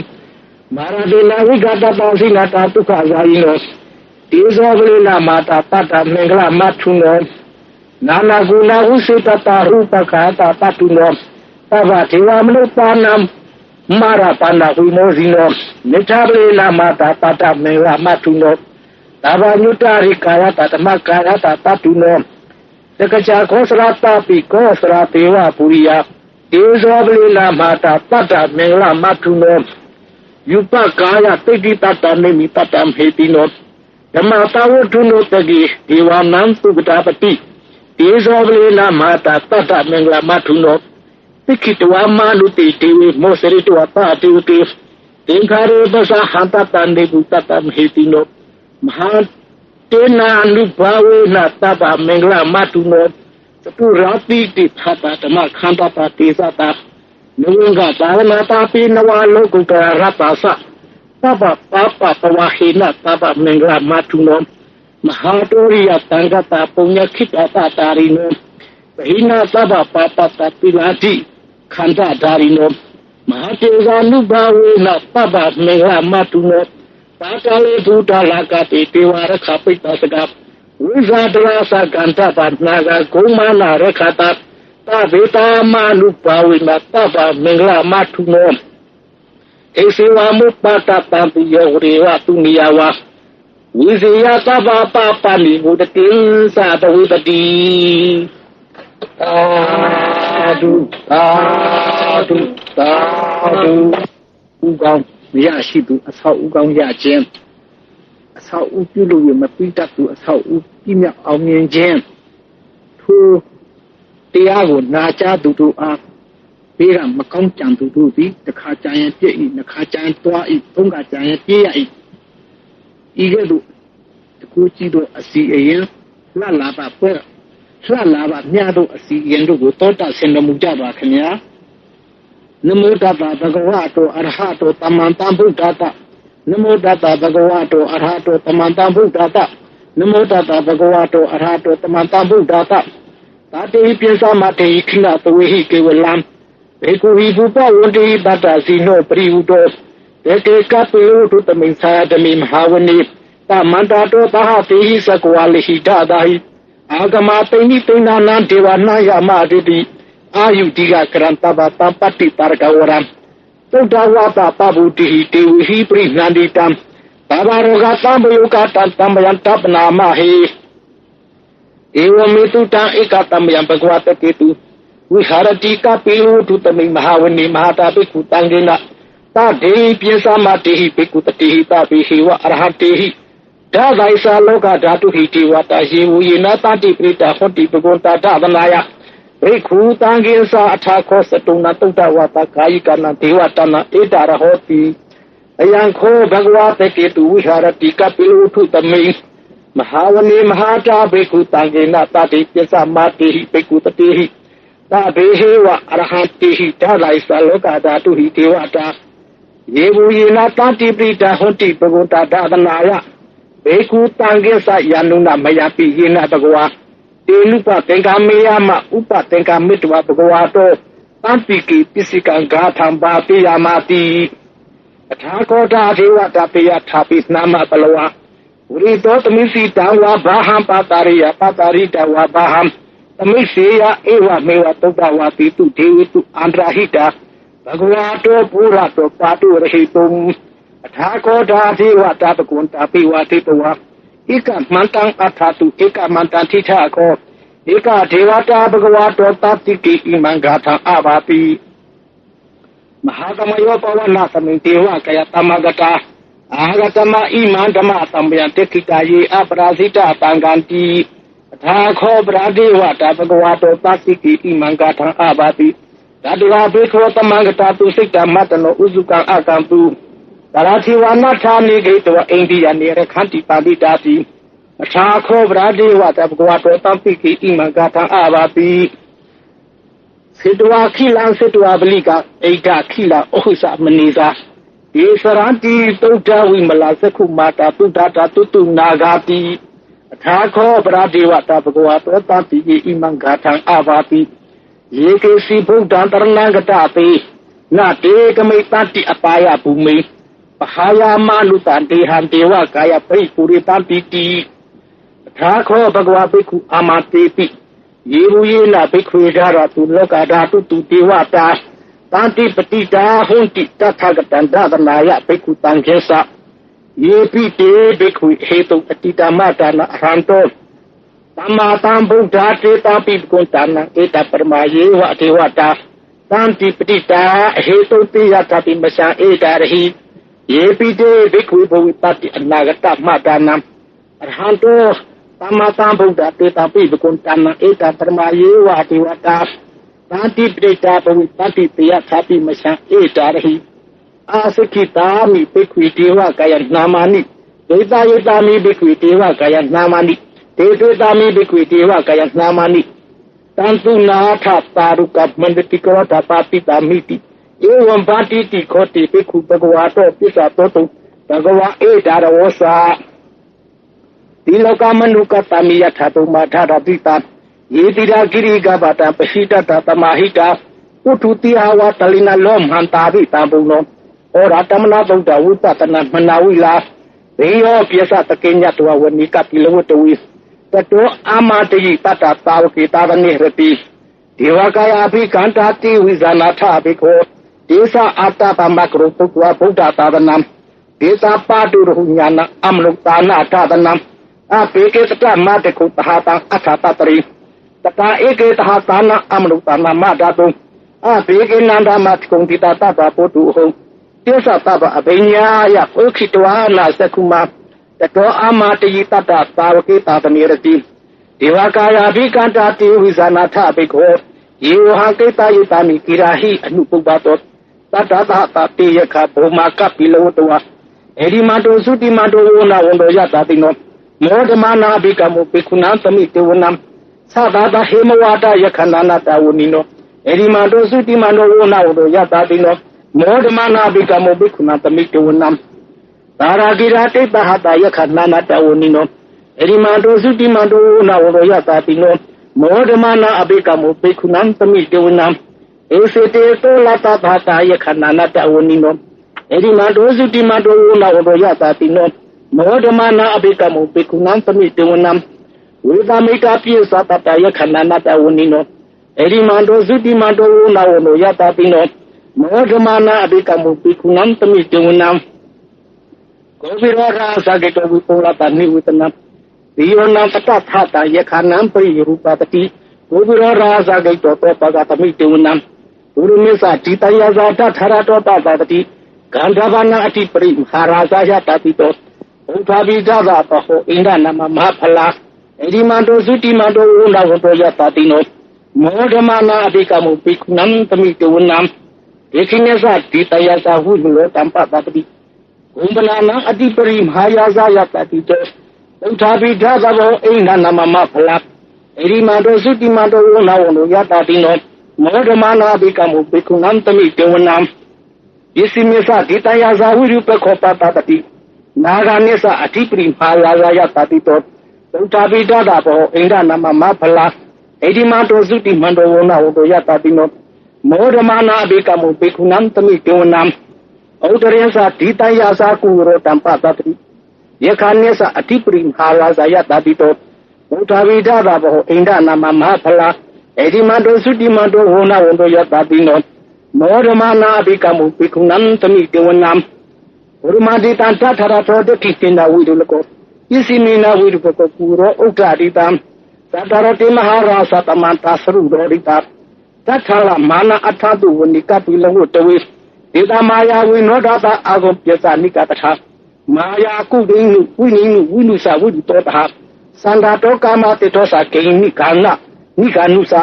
มาราเดนาวิกาตาปาสินาตาตุขะซายิโนติโซเวเลนามาตาตัตตะเมงกลามัทุโนนานากุณาอุสิตตารูปกาตาตัตุโนตวะเทวมนุปานัมมาราปานาวิโมสิโนนิทาเวเลนามาตาตัตตะเมงกลามัทุโนตาวานุตาริกายตาตมะกายตาตัตุโนတက္ကချာခောစရာတာပိခောစရာတေဝပုရိယတေဇောပလိလာမာတာတတ္တမင်္ဂလမထုနောယူပကာယတိတိတတ္တနေမိတတ္တံဟေတိနောဓမ္မတာဝထုနောတကိဒေဝနံသုပတာပတိတေဇောပလိလာမာတာတတ္တမင်္ဂလမထုနောပိခိတဝမာနုတိတေဝမောစရိတဝပါတိဝတိသင်္ခါရေပသဟံတတ္တနေပုတတ္တံဟေတိနောမဟာတေနာအနုဘာဝေနတပ္ပမင်္ဂလမတုနောသတုရာတိတိသတ္တဓမ္မခန္ဓာပါတိသတာနဝံကသာဝနာတာပိနဝလောကုတ္တရတ္တသတပ္ပပပပဝဟိနတပ္ပမင်္ဂလမတုနောမ Mahatoriya Tangata Punya Kita Tarino Bahina Saba Papa Pilati Kanda Darino Mahateza Nubawe na Paba Mela Matuno Patale Buddha Lakati Tiwara Kapita Sagap Wizadrasa Ganta Patnaga Kumana Rekata Tavita Manubawe na Paba Mela Matuno Esiwa Mupata Tampi Yorewa Tuniyawa Wiziya Saba Papa Ni Budatin Sata Widati Adu Ugong Yashidu Asau Ugong Yajem Asau Upilu Mapitatu Asau Upimia Almian Jam Tu Tiago Naja Dudu A Pira Makong Chan Dudu the Kajayan J the Kajayan Tua Tunga Jayan J Igadu the Kuchido Asi La Lava Per La Lava Nyado Asi Yendu Tota Sendamujaba Kenya Namo Data Bhagavato Arhato Tamantambu Data Namo Data Bhagavato Arhato Tamantambu Data Namo Data Bhagavato Arhato Tamantambu Data Tati Piensa Mate Ikina Tuhi Kewalam Eku Hibupa Wundi Data Zino Priudo Eke Kapu to the Minsaya the Mim Havani Tamantato Tahati Sakwali Hidadahi Agamate Nipina Nantiwana Yamadidi Ayu Diga Krantaba Tampati Targawaram Todawata Pabuti Tiwi Nandita Tabaroga Tambayuka Tamayan Tapna Mahi Ewa Mituta Ekatamyan Bagwata Ketu Viharati Kapiru to the Mahawani Mahata Pikutangina Tade Piesa Matihi Pikutatihi Tapihiwa Arhatihi Dadaisa Loka Datu Hiti Watahi Winatati Prita Hoti Pagonta Dadanaya Reku Tangesa Atako Satuna Tuta Wata Kaikana Tiwatana Edara Hoti Ayanko Bagwata Ketu Viharati Kapiru to the Main Mahawani Mahata Beku Tangena Tati Piesa Matihi Pikutatihi Tabehewa Arhatihi Dadaisa Loka Datu Hiti Wata Yebu Yinatati Prita Hoti Pagonta Dadanaya Beku Tangesa Yanuna Mayapi Yina Bagwa Telupa Tenka Miyama Upa Tenka Mitwa Bhagavato Tampiki Pisika Gathamba Piyamati Athakota Dewata Piya Tapis Nama Palawa Urito Tamisi Tawa Baham Patariya Patarita Wa Baham Tamisiya Ewa Mewa Togawati Tu Dewitu Andrahita Bhagavato Purato Patu Rahitum Athakota Dewata Pakunta Piwati Tuwa Ika Mantang Athatu Ika Mantan Titako Ika Devata Bhagavato Tatiki Imangata Abati Mahagamayo Pawana Sami Dewa Kaya Tamagata Agatama Imandama Tambian Tekitaye Abrazita Tanganti Athako Bradewata Bhagavato Tatiki Imangata Abati Tadua Beko Tamagata Tu Sikta Matano Uzuka Akampu Tarati Wanata Nigato India near Kanti Paditati Atako Brade Watabguato Tampiki Imagata Abati Sidua Kila Sidua Beliga Ega Kila Ohusa Maniza Isaranti Tota Wimala Sekumata Tutata Tutu Nagati Atako Brade Watabguato Tampiki Imagata Abati Yeke Sipu Dantarangatapi Nate Kamitati Apaya Bumi Pahaya Manutan Dehan Dewa Kaya Pri Puritan Piti Thako Bhagwa Bhikkhu Amatepi Yeruyena Bhikkhu Dara Tu Lokada Tu Dewata Tanti Patita Hunti Tathagatan Dadanaya Bhikkhu Tangesa Yepi Te Bhikkhu Hetu Atita Matana Ranto Tamatam Buddha Teta Pipkuntana Eta Parmaye Wa Dewata Tanti Patita Hetu Tiyatati Masa Edarahi Yepide Bhikkhu Bhavitati Anagata Madanam Arhanto Tamatam Buddha Teta Pipkuntana Eta Parmaye Wa Dewata Tanti Patita Bhavitati Tiyatati Masa Edarahi Asikitami Bhikkhu Dewa Kaya Namani Deta Yetami Bhikkhu Dewa Kaya Namani Tetami Bhikkhu Dewa Kaya Namani Tantu Natha Taruka Mandati Kota Papita Miti Ewan Bati Koti Bhikkhu Bhagavato Pisa Toto Bhagava Edara Wasa ဒီလောကမနုကတမိယထာတုမာထာရတိတာယေတိရာကိရိကဘာတာပရှိတတတမဟိတာပုထုတိဟဝတလိနာလောမန္တာဘိတံဘုံနောဩရတမနာဗုဒ္ဓဝိပတနာမနာဝိလာဘေယောပိစတကေညတဝဝနိကပိလဝတဝိတတောအာမတိတတတာဝကေတာဝနိရတိဒေဝကာယအဘိကန္တာတိဝိဇာနာထအဘိခောဒေသအာတပမကရုပုတ္တဝဗုဒ္ဓသာသနံဒေသပါတုရဟုညာနာအမလုတာနာသာသနံအပေကေတတမတကုတဟာတံအထာတတရိတတာဧကေတဟာသာနာအမလုတာနာမဒတုံအပေကေနန္ဒမတကုံတိတတပပုတုဟုတေသတပအဘိညာယပုခိတဝါနာသကုမတတောအာမတိတတသာဝကေတာသမေရတိဒေဝကာယအဘိကန္တာတိဝိဇာနာထအဘိခောယေဝဟကေတယေတာမိကိရာဟိအနုပုပ္ပတောတတသတတေယခဘောမာကပိလဝတဝအေဒီမတောသုတိမတောဝနာဝန္တောယတာတိနောမောဓမနာဘိကမောပိခုဏံသမိတေဝနံသတတဟေမဝါဒယခန္ဓာနာတဝနိနောအေဒီမတောသုတိမတောဝနာဝန္တောယတာတိနောမောဓမနာဘိကမောပိခုဏံသမိတေဝနံသာရာဂိရာတိတဟတယခန္ဓာနာတဝနိနောအေဒီမတောသုတိမတောဝနာဝန္တောယတာတိနောမောဓမနာအဘိကမောပိခုဏံသမိတေဝနံဧစေတေတောလတသတာယခန္ဓာနာတဝနိနောအေဒီမတောသုတိမတောဝနာဝန္တောယတာတိနောမောဓမနာအဘိကမောပိခုဏံသမိတေဝနံဝေဒမိတာပိသတတယခန္ဓာနာတဝနိနောအေဒီမတောသုတိမတောဝနာဝန္တောယတာတိနောမောဓမနာအဘိကမောပိခုဏံသမိတေဝနံကောဝိရောရာသကေတောဝိပေါလတနိဝတနံဒီယောနံပတထတာယခန္ဓံပရိရူပတတိကောဝိရောရာသကေတောတောပကသမိတေဝနံဘုရမေသတိတယဇာတထရတောပတတိဂန္ဓဘာနာအတိပရိမဟာရာဇယတတိတောဥပ္ပါပိဒဗပဟောဣန္ဒနမမဟာဖလာအေဒီမန္တောသုတိမန္တောဝနာဝတောယတတိနောမောဓမနာအဘိကမောပိခုဏံသမိတေဝနံဒေခိနေသတိတယဇာဟုလောတံပတတိဥပ္ပနာနာအတိပရိမဟာရာဇယတတိတောဥပ္ပါပိဒဗဟောဣန္ဒနမမဟာဖလာအေဒီမန္တောသုတိမန္တောဝနာဝတောယတတိနောမောဓမနာဘိကမောပိခုဏံသမိတေဝနံယစီမေသဒီတယဇာဝိရုပခောပတတိနာဂာနိသအတိပရိမဟာရာဇယတတိတောသုတာပိတတာဘောဣန္ဒနမမဖလာအေဒီမတောသုတိမန္တောဝနာဝတောယတတိနောမောဓမနာဘိကမောပိခုဏံသမိတေဝနံဩတရေသဒီတယဇာကုရောတံပတတိယခာနိသအတိပရိမဟာရာဇယတတိတောသုတာပိတတာဘောဣန္ဒနမမဖလာအေဒီမတောသုတိမန္တောဝနာဝတောယတတိနောမောဓမနာဘိကမောပိခုဏံသမိတေဝနံဘုရမတိတံတထရထောဒတိတင်နာဝိဒုလကောပစ္စည်းမင်းနာဝိဒုပကောပူရောဥဒ္ဒတိတံသတ္တရတိမဟာရာသတမန္တာသရုဒောရိတာတထလမာနအထတုဝနိကပိလဝတဝေဒေတာမာယာဝိနောဒတာအာဂုပစ္စနိကတထာမာယာကုဒိနုဝိနိနုဝိနုသဝိဒုတောတဟသန္တာတောကာမတေတောသကေနိကာနနိကာနုသ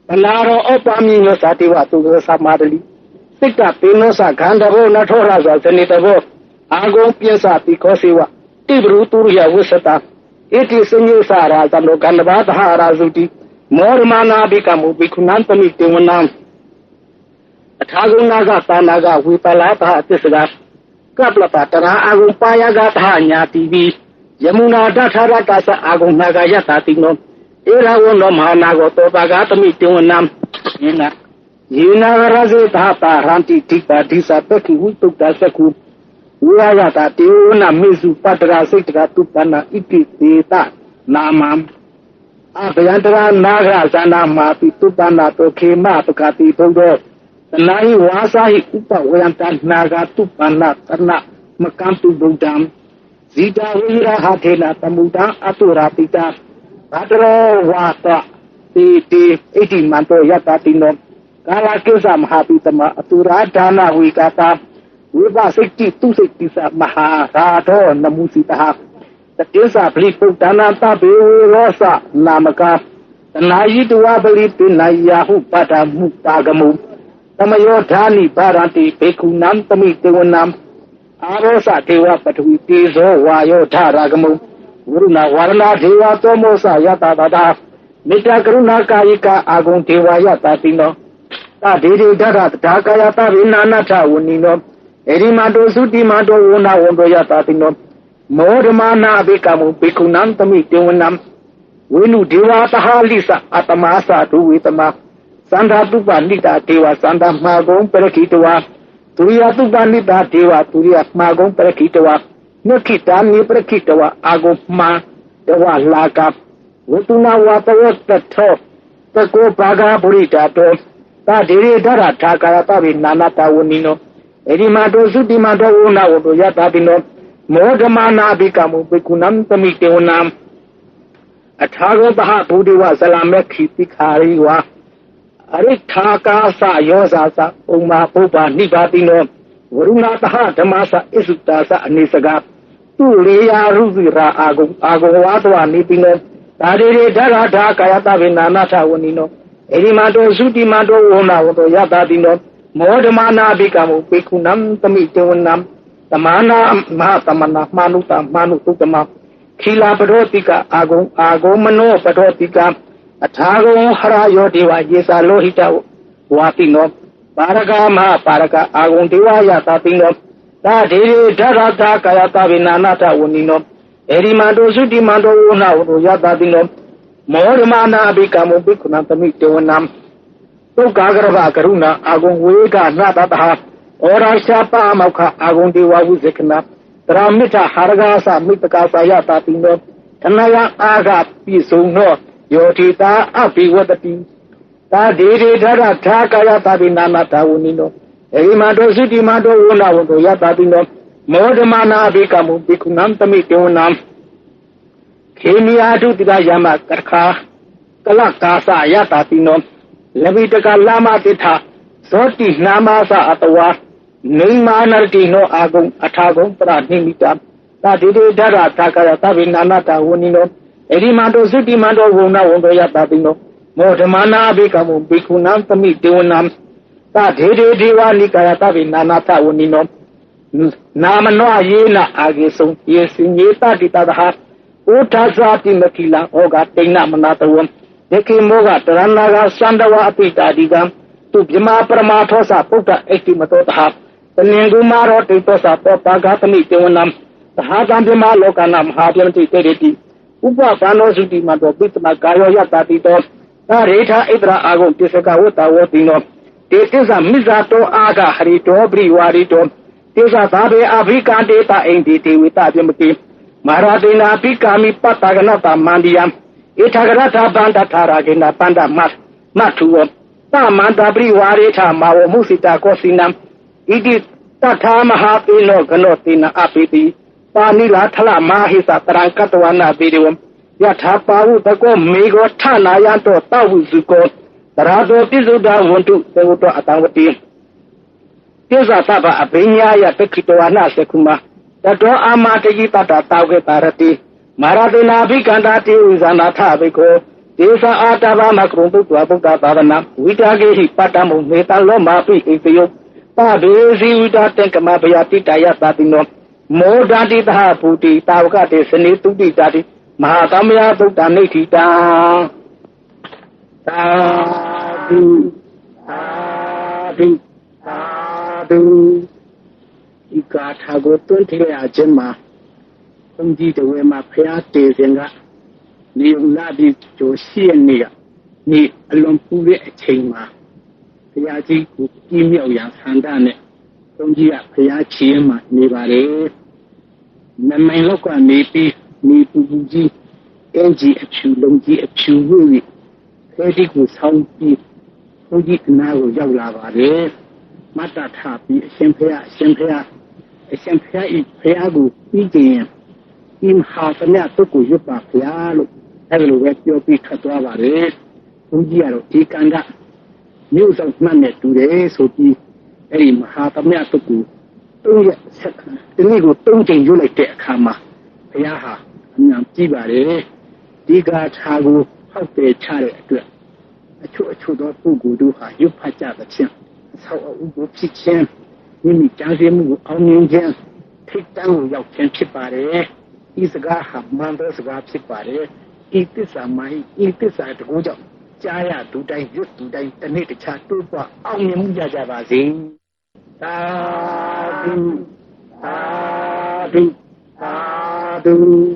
ပလာရောအပမိနောသတိဝတုသမာဒလိစိတ်တပေနောသခန္ဓဘောနထောရဇာဇနိတဘောအာဂုံပြသတိခောစေဝတိဘရုတုရိယဝစ္စတာဣတိစညုသရာသလောကန္တဘာသဟရာဇုတိမောရမနာဘိကမောဘိခုဏံသမိတေဝနံအထာဂုဏကသာနာကဝိပလာသဟသစ္စကကပလပတရာအာဂုံပါယကသဟညာတိဝိယမုနာဒထာရတသအာဂုံနာဂယတတိနောဧရဝနောမဟာနာဂောတောပကသမိတေဝနံယေနာရဇေသတာရန္တိတိပါဒိသပက္ခိဝိတုတ္တသကုဝိရယတာတေဝနမေစုပတ္တရာစိတ်တရာတုပ္ပနာဣတိသေတနာမံအဘယန္တရာနာဂရဇန္နာမာပိတုပ္ပနာတောခေမပကတိဘုဒ္ဓသနာဟိဝါစာဟိဥပဝယန္တနာဂတုပ္ပနာတနမကံတုဗုဒ္ဓံဇိတာဝိရဟထေနသမုဒ္ဒံအတုရာပိတာဘဒရောဝါတတိတိဣတိမန္တောယတတိနောကာလကိစ္စမဟာပိတမအတုရာဒါနဝိကတာဝိပစိတ်တိသူစိတ်တိသမဟာရာထောနမုစိတဟတတိသပရိပုတ္တနာတဘေဝရောသနာမကတနာယိတဝပလိပိနာယဟုပတ္တမုတာဂမုသမယောဓာနိပါရတိဘေကုဏံသမိတေဝနံအာရောသဒေဝပထဝီတေဇောဝါယောဓာရဂမုဝရုဏဝရဏဒေဝသောမောသယတတတာမေတ္တာကရုဏာကာယိကအာဂုံဒေဝယတတိနောတဒေဒေဒရတဒါကာယတဝိနာနထဝဏီနောအေရိမတောသုတိမတောဝနာဝန္တောယတတိနော မောဓမာနာဘေကမုဘေကုဏံတမိတေဝနံဝိနုဒေဝသဟာလိသအတမသဒုဝေတမသန္တာတုပနိတာဒေဝသန္တာမှာကုံပရခိတဝါဒုရိယတုပနိတာဒေဝဒုရိယမှာကုံပရခိတဝါနခိတာနိပရခိတဝါအာဂုမှာတဝလာကဝတုနာဝတဝတထောတကောဘာဂဗုရိတာတောတာဒေရေဓရထာကာယတဝိနာနာတဝနိနောအရိမတောသုတိမတောဝနာဝတောယတာတိနောမောဓမာနာဘိကမုဘေကုဏံတမိတေဝနံအထာဂောပဟဗုဒ္ဓဝဇလမေခိတိခာရိဝါအရိထာကာသယောဇာသဥမာပုပ္ပါနိဗ္ဗာတိနောဝရုဏတဟဓမ္မသဣစုတာသအနေစကသူလေယာရုဇိရာအာဂုဝါတဝနိပိနောဒါရေရေဓရထာကာယတဗေနာနာထဝနိနောအရိမတောသုတိမတောဝနာဝတောယတာတိနောမောဓမာနာဘိကမုဘေကုဏံတမိတေဝနံတမနာမဟာတမနာမာနုတမာနုတုတမခိလာပရောတိကအာဂုမနောပရောတိကအထာဂုံဟရယောဒေဝယေသာလောဟိတဝါတိနောပါရကမဟာပါရကအာဂုံဒေဝယတာတိနောသာဒေရေဓရတာကာယတဗေနာနာထဝနိနောအရိမတောသုတိမတောဝနာဝတောယတာတိနောမောဓမာနာဘိကမုဘိက္ခုနံတမိတေဝနံသုက္ကာဂရဗကရုဏာအာဂုံဝေကနာတတဟဩရာရှာပမောခအာဂုံဒေဝဝိဇက္ခဏတရာမိထဟာရဂါသမိတကာသယတာတိနောတဏယအာဂပိစုံနောယောတိတာအဘိဝတတိသာဒေရေဓရထာကာယတဗိနာနာတဝနိနောအရိမတောသုတိမတောဝနာဝတောယတာတိနောမောဓမာနာဘိကမုဘိက္ခုနံတမိတေဝနံခေမိယာတုတိကယမကရခာကလကာသယတာတိနောလဘိတကလာမတိထဇောတိနာမသအတဝါနေမာနရတိနောအာဂုံအထာဂုံပရနိမိတာသာဒေရေဓရထာကာယတဗေနာနာတဝနိနောအရိမတောသုတိမတောဝနာဝတောယတာတိနောမောဓမာနာဘိကမုဘိက္ခုနံတမိတေဝနံသာဒေရေဒေဝနိကာယတဗေနာနာတဝနိနောနာမနောယေနအာဂေဆုံယေစင်ယေတတိတသဟဩထာဇာတိမခိလံဩဃတိဏမနာတဝံဒေခေမောဂတရဏဂသန္တဝအပိတာတိကံသူဗြမာပရမထောသပုဒ္ဒအိတိမတောတဟတနင်္ဂုမာရောတိတောသပောပါဂသမိတေဝနံသဟာတံဗြမာလောကနာမဟာပြမတိတေရတိဥပဘာနောစုတိမတောပိတမကာယောယတာတိတောသာရေထာဣတရာအာဂုံတိစကဝတ္တဝတိနောတေတိသမိဇာတောအာဂဟရိတောပရိဝါရိတောတေသသာဘေအဘိကံတေတအိန္တိတေဝိတပြမတိမဟာရတေနာပိကာမိပတ္တကနတမန္တိယံဧထဂရထဗန္တထာရကေနပန္ဒမထုဝသမန္တပရိဝါရိထမာဝမုစိတာကောစိနံဣတိတထာမဟာပေနောကနောတေနအပိတိပါဏိလာထလမဟိသတရံကတဝနာပေရဝံယထာပါဝုတကောမေကောထနာယတောတဝုစုကောတရာတောပိစုဒ္ဓဝန္တုသေဝတောအတံဝတိတိဇာသဗ္ဗအဘိညာယတခိတဝနာသကုမတတောအာမတတိတတတောကေတာရတိမာရတေနာဘိကန္တာတိဝိဇာနာထဘိခောဒေသအာတဗမကရုံတုဗုဒ္ဓသာဝနာဝိတာကေဟိပတ္တမုမေတလောမာပိဣတယောပဒေစီဝိတာတေကမဘယတိတယသတိနောမောဒတိတဟဘူတိတာဝကတေစနေတုတိတာတိမဟာသမယသုတ္တနိဋ္ဌိတံသာဓုသာဓုသာဓုဒီကာထာကိုတွန်းထည့်ရခြင်းမှာဘုန်းကြီးတော်မှာဖျားတည်ခြင်းကနေလာပြီးကျိုးရှိရနေကနေအလွန်ပူတဲ့အချိန်မှာဘုရားကြီးကိုကြီးမြောက်ရန်ဆန္ဒနဲ့ဘုန်းကြီးကဘုရားချီးမှာနေပါလေနမိုင်လောက်ကနေပြီးနေပူပူကြီးအင်ကြီးအဖြူလုံးကြီးအဖြူဝိဝိခဲဒီကိုဆောင်းပြီးဘုန်းကြီးအနာကိုရောက်လာပါလေမတ္တထပြီးအရှင်ဘုရားဤဘုရားကိုပြီးကြရင်ဒီမဟာသမယတုတ်ကိုရွတ်ပါဘုရားလို့အဲ့လိုပဲပြောပြီးထွက်သွားပါလေဘုန်းကြီးကတော့ဒီကံကမြို့ဆောင်မှတ်နဲ့တူတယ်ဆိုပြီးအဲ့ဒီမဟာသမယတုတ်ကိုတုံးရက်ဆက်ဒီနေ့ကိုတုံးချိန်ရွတ်လိုက်တဲ့အခါမှာဘုရားဟာအမြန်ကြည့်ပါလေဒီကာထာကိုဟောက်တယ်ချတဲ့အတွက်အချို့သောပုဂ္ဂိုလ်တို့ဟာရွတ်ဖတ်ကြသဖြင့်အဆောက်အဦကိုဖြစ်ခြင်းမိမိကြားစေမှုကိုအောင်မြင်ခြင်းထိတ်တန့်ကိုရောက်ခြင်းဖြစ်ပါတယ်ဤစကားဟာမှန်တဲ့စကားဖြစ်ပါတယ်ဤသစ္စာမိုင်းဤသစ္စာတကူကြောင့်ကြားရသူတိုင်းရွတ်သူတိုင်းတစ်နေ့တစ်ခြားတိုးပွားအောင်မြင်မှုရကြပါစေသာဓုသာဓုသာ ธุ